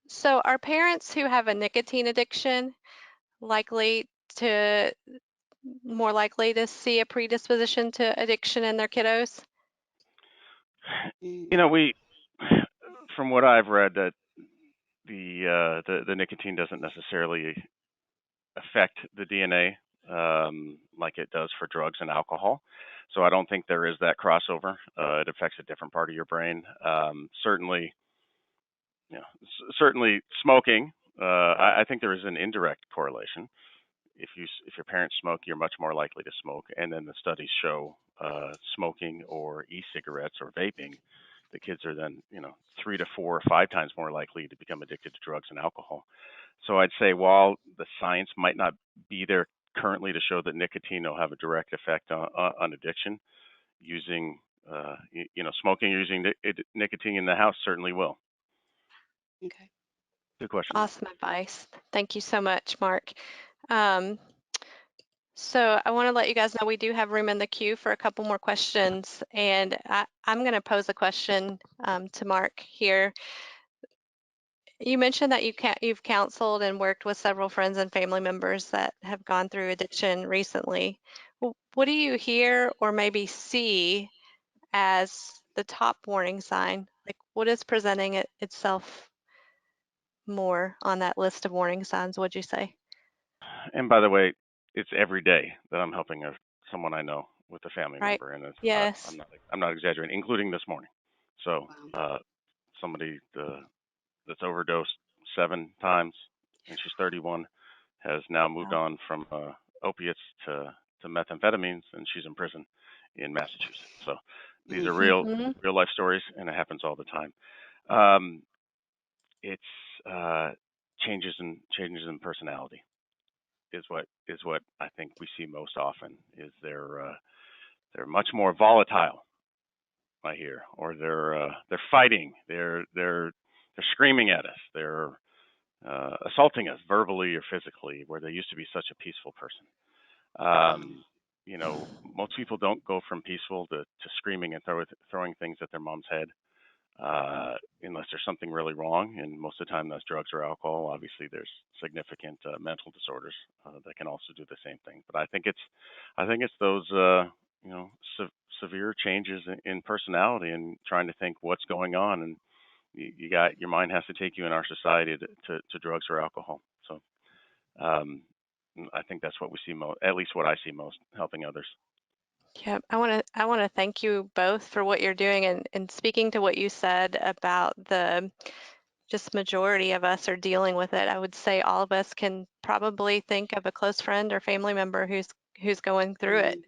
So are parents who have a nicotine addiction more likely to see a predisposition to addiction in their kiddos? You know, from what I've read, that the nicotine doesn't necessarily affect the DNA like it does for drugs and alcohol. So I don't think there is that crossover. It affects a different part of your brain. Certainly, certainly smoking. I think there is an indirect correlation. If your parents smoke, you're much more likely to smoke. And then the studies show smoking or e-cigarettes or vaping, the kids are then 3 to 4 or 5 times more likely to become addicted to drugs and alcohol. So I'd say while the science might not be there currently to show that nicotine will have a direct effect on addiction, using smoking or using nicotine in the house certainly will. Okay. Good question. Awesome advice. Thank you so much, Mark. So I want to let you guys know we do have room in the queue for a couple more questions, and I'm going to pose a question to Mark here. You mentioned that you've counseled and worked with several friends and family members that have gone through addiction recently. What do you hear or maybe see as the top warning sign? Like, what is presenting itself more on that list of warning signs, would you say? And by the way, it's every day that I'm helping someone I know with a family Right? member, and Yes. I'm not exaggerating, including this morning. So Wow. somebody that's overdosed 7 times, and she's 31, has now moved Wow. on from opiates to methamphetamines, and she's in prison in Massachusetts. So these are real Mm-hmm. life stories, and it happens all the time. It's changes in personality is what I think we see most often. Is they're much more volatile, I hear, or they're fighting, they're screaming at us, they're assaulting us verbally or physically, where they used to be such a peaceful person. Most people don't go from peaceful to screaming and throwing things at their mom's head unless there's something really wrong. And most of the time, that's drugs or alcohol. Obviously, there's significant mental disorders that can also do the same thing. But I think it's those severe changes in personality and trying to think what's going on, and you got your mind has to take you in our society to drugs or alcohol. So I think that's what we see most, at least what I see most, helping others. Yeah, I want to thank you both for what you're doing, and speaking to what you said about the just majority of us are dealing with it. I would say all of us can probably think of a close friend or family member who's going through it.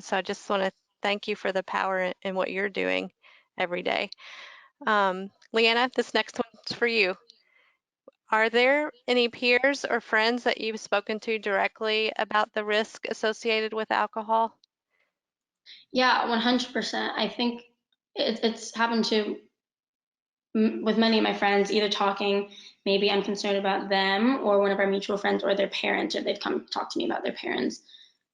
So I just want to thank you for the power in what you're doing every day. Lianna, this next one's for you. Are there any peers or friends that you've spoken to directly about the risk associated with alcohol? Yeah, 100%. I think it's happened to with many of my friends, either talking, maybe I'm concerned about them or one of our mutual friends or their parents, or they've come talk to me about their parents.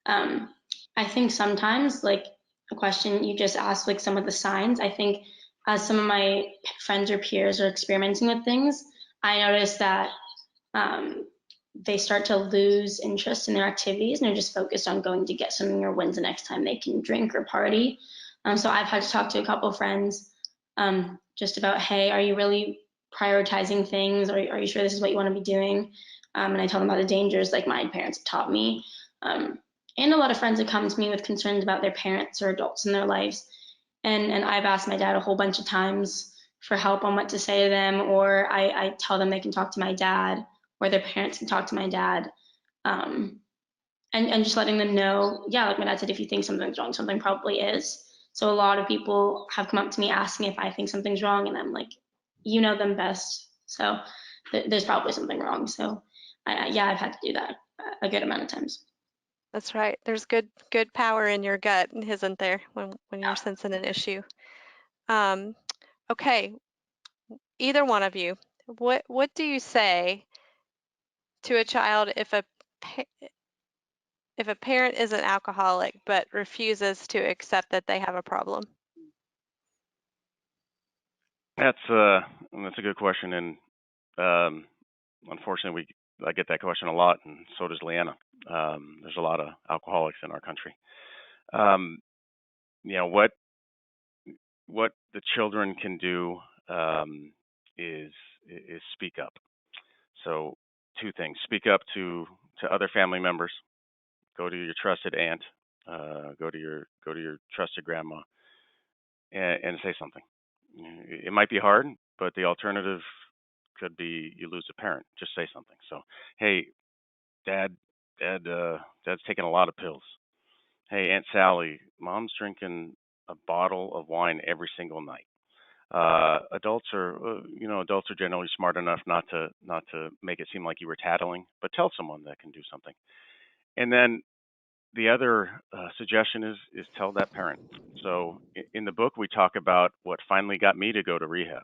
Um, I think sometimes, like a question you just asked, like some of the signs, I think as some of my friends or peers are experimenting with things, I notice that they start to lose interest in their activities and they're just focused on going to get something or when's the next time they can drink or party. So I've had to talk to a couple of friends just about, hey, are you really prioritizing things? Are you sure this is what you want to be doing? And I tell them about the dangers like my parents have taught me. And a lot of friends that come to me with concerns about their parents or adults in their lives. And I've asked my dad a whole bunch of times for help on what to say to them, or I tell them they can talk to my dad, or their parents can talk to my dad. And just letting them know, yeah, like my dad said, if you think something's wrong, something probably is. So a lot of people have come up to me asking if I think something's wrong, and I'm like, you know them best. So there's probably something wrong. So yeah, I've had to do that a good amount of times. That's right. There's good power in your gut, isn't there, when you're sensing an issue. Okay, either one of you, what do you say to a child if a parent is an alcoholic but refuses to accept that they have a problem? That's a good question, and unfortunately, I get that question a lot, and so does Lianna. There's a lot of alcoholics in our country. What the children can do is speak up. So two things: speak up to other family members. Go to your trusted aunt. Go to your trusted grandma, and say something. It might be hard, but the alternative could be you lose a parent. Just say something. So, hey, Dad, Dad's taking a lot of pills. Hey, Aunt Sally, Mom's drinking a bottle of wine every single night. Adults are generally smart enough not to make it seem like you were tattling, but tell someone that can do something. And then the other suggestion is tell that parent. So in the book we talk about what finally got me to go to rehab.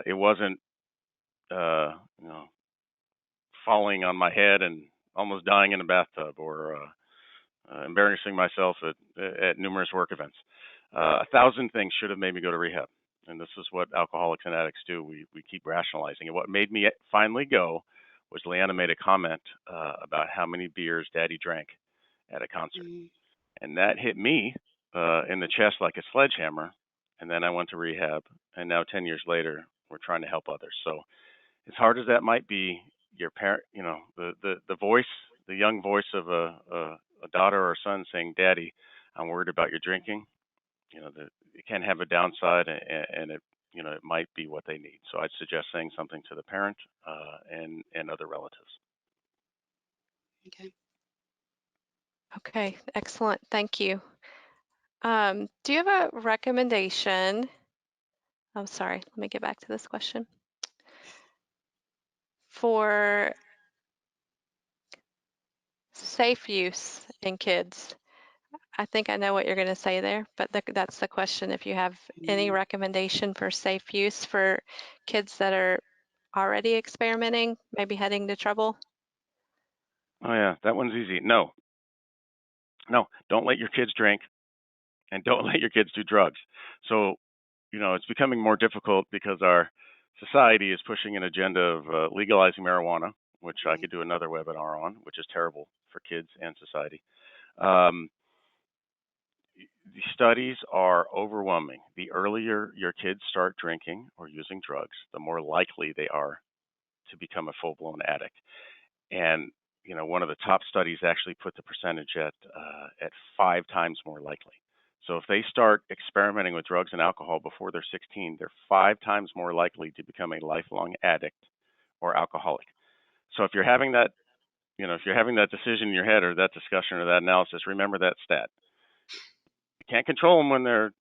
It wasn't uh, you know falling on my head and almost dying in a bathtub, or embarrassing myself at numerous work events. 1,000 things should have made me go to rehab, and this is what alcoholics and addicts do. We keep rationalizing. And what made me finally go was Lianna made a comment about how many beers Daddy drank at a concert, and that hit me in the chest like a sledgehammer. And then I went to rehab, and now 10 years later, we're trying to help others. So as hard as that might be, your parent, the voice, the young voice of a daughter or a son saying, "Daddy, I'm worried about your drinking." It can have a downside, and it might be what they need. So I'd suggest saying something to the parent and other relatives. Okay. Okay, excellent. Thank you. Do you have a recommendation? I'm sorry, let me get back to this question. For safe use in kids. I think I know what you're going to say there, but that's the question. If you have any recommendation for safe use for kids that are already experimenting, maybe heading to trouble? Oh yeah, that one's easy. No, don't let your kids drink, and don't let your kids do drugs. So, it's becoming more difficult because our society is pushing an agenda of legalizing marijuana, which I could do another webinar on, which is terrible for kids and society. The studies are overwhelming. The earlier your kids start drinking or using drugs, the more likely they are to become a full-blown addict. And one of the top studies actually put the percentage at 5 times more likely. So if they start experimenting with drugs and alcohol before they're 16, they're 5 times more likely to become a lifelong addict or alcoholic. So if you're having that, decision in your head, or that discussion or that analysis, remember that stat. You can't control them when they're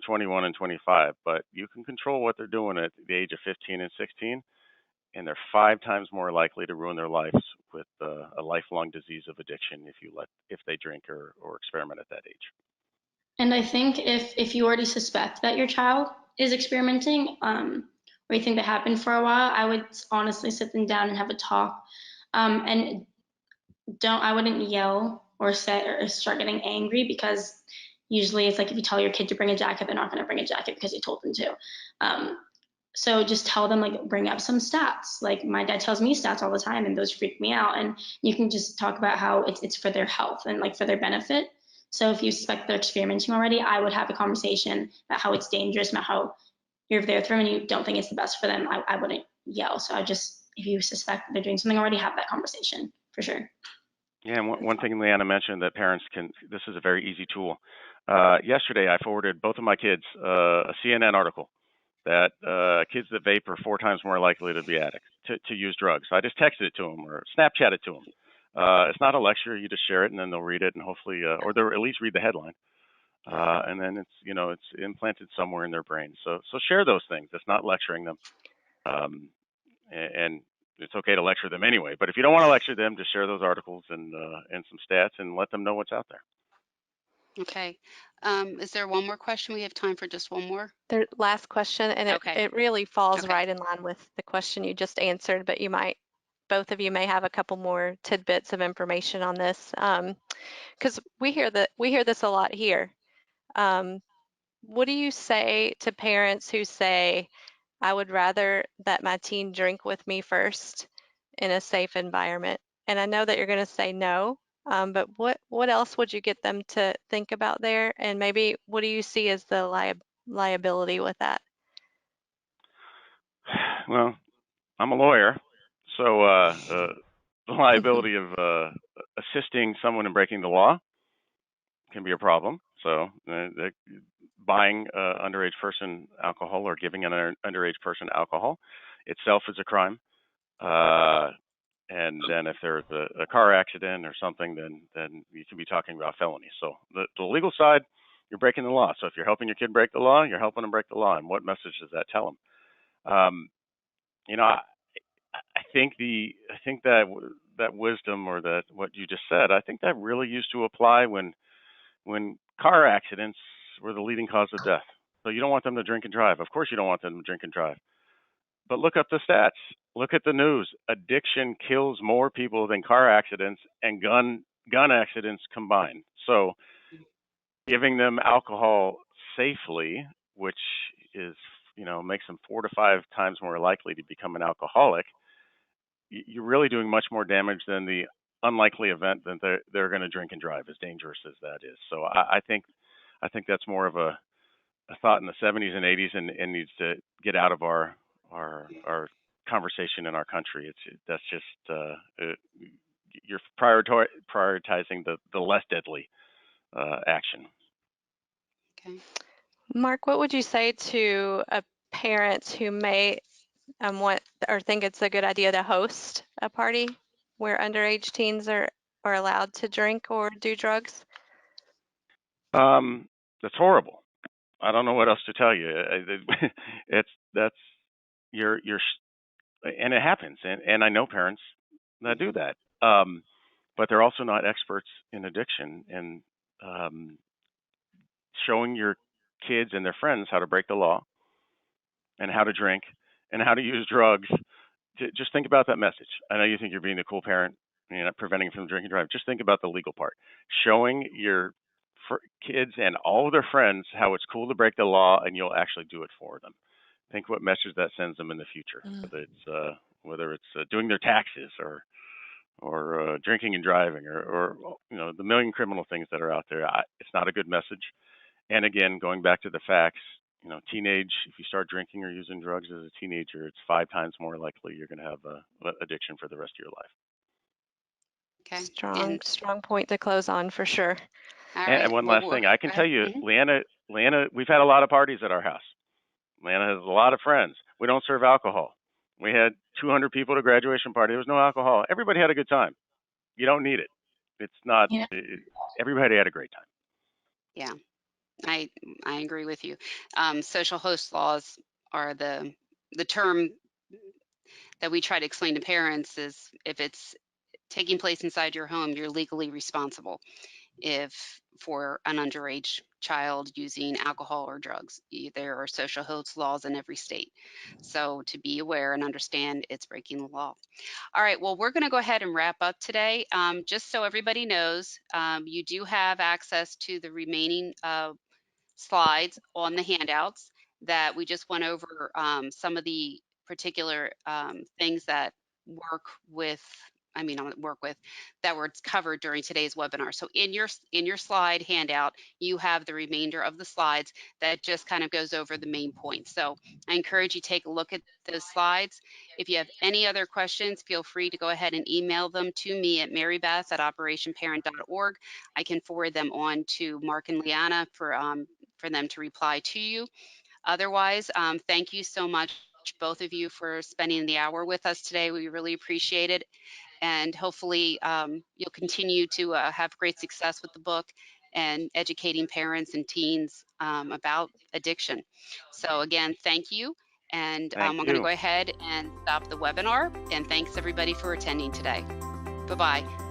21 and 25, but you can control what they're doing at the age of 15 and 16, and they're 5 times more likely to ruin their lives with a lifelong disease of addiction if they drink or experiment at that age. And I think if you already suspect that your child is experimenting, or you think that happened for a while, I would honestly sit them down and have a talk. And I wouldn't yell or start getting angry, because usually it's like if you tell your kid to bring a jacket, they're not going to bring a jacket because you told them to. So just tell them, like, bring up some stats. Like, my dad tells me stats all the time, and those freak me out. And you can just talk about how it's for their health and, like, for their benefit. So if you suspect they're experimenting already, I would have a conversation about how it's dangerous, about how you're there for them and you don't think it's the best for them. I wouldn't yell. So if you suspect they're doing something already, have that conversation for sure. Yeah, and one thing Lianna mentioned that parents can, this is a very easy tool. Yesterday, I forwarded both of my kids a CNN article that kids that vape are 4 times more likely to be addicts, to use drugs. I just texted it to them or Snapchat it to them. It's not a lecture. You just share it, and then they'll read it, and hopefully, or they'll at least read the headline. And then it's implanted somewhere in their brain. So share those things. It's not lecturing them. And it's okay to lecture them anyway. But if you don't want to lecture them, just share those articles and some stats and let them know what's out there. Okay. Is there one more question? We have time for just one more. The last question, and Okay. it really falls Okay. right in line with the question you just answered, but both of you may have a couple more tidbits of information on this, because we hear this a lot here. What do you say to parents who say, I would rather that my teen drink with me first in a safe environment? And I know that you're going to say no, but what else would you get them to think about there? And maybe what do you see as the liability with that? Well, I'm a lawyer, So the liability of assisting someone in breaking the law can be a problem. So buying underage person alcohol or giving an underage person alcohol itself is a crime. And then if there's a car accident or something, then you can be talking about felonies. So the legal side, you're breaking the law. So if you're helping your kid break the law, you're helping them break the law. And what message does that tell them? I think that wisdom or that what you just said, I think that really used to apply when car accidents were the leading cause of death. So you don't want them to drink and drive. Of course you don't want them to drink and drive. But look up the stats. Look at the news. Addiction kills more people than car accidents and gun accidents combined. So giving them alcohol safely, which is, makes them 4 to 5 times more likely to become an alcoholic, you're really doing much more damage than the unlikely event that they're going to drink and drive, as dangerous as that is. So I think that's more of a thought in the 70s and 80s and needs to get out of our conversation in our country. That's just you're prioritizing the less deadly action. Okay. Marc, what would you say to a parent who may want or think it's a good idea to host a party where underage teens are allowed to drink or do drugs? That's horrible. I don't know what else to tell you. You're and it happens, and I know parents that do that. But they're also not experts in addiction, and showing your kids and their friends how to break the law and how to drink and how to use drugs. Just think about that message. I know you think you're being a cool parent, you're not preventing from drinking and driving. Just think about the legal part. Showing your kids and all of their friends how it's cool to break the law, and you'll actually do it for them. Think what message that sends them in the future, whether it's doing their taxes or drinking and driving or the million criminal things that are out there. It's not a good message. And again, going back to the facts, if you start drinking or using drugs as a teenager, it's 5 times more likely you're going to have addiction for the rest of your life. Okay. Strong point to close on for sure. All right. And one last thing, I can tell you, Lianna, we've had a lot of parties at our house. Lianna has a lot of friends. We don't serve alcohol. We had 200 people at a graduation party. There was no alcohol. Everybody had a good time. You don't need it. It's not. Everybody had a great time. Yeah, I agree with you. Social host laws are the term that we try to explain to parents is if it's taking place inside your home, you're legally responsible if for an underage child using alcohol or drugs. There are social host laws in every state. So to be aware and understand it's breaking the law. All right, well, we're going to go ahead and wrap up today. Just so everybody knows, you do have access to the remaining slides on the handouts that we just went over, some of the particular things that that were covered during today's webinar. So in your slide handout, you have the remainder of the slides that just kind of goes over the main points. So I encourage you to take a look at those slides. If you have any other questions, feel free to go ahead and email them to me at marybeth@operationparent.org. I can forward them on to Marc and Lianna for them to reply to you. Otherwise, thank you so much, both of you, for spending the hour with us today. We really appreciate it. And hopefully you'll continue to have great success with the book and educating parents and teens about addiction. So again, thank you. And I'm going to go ahead and stop the webinar. And thanks everybody for attending today. Bye-bye.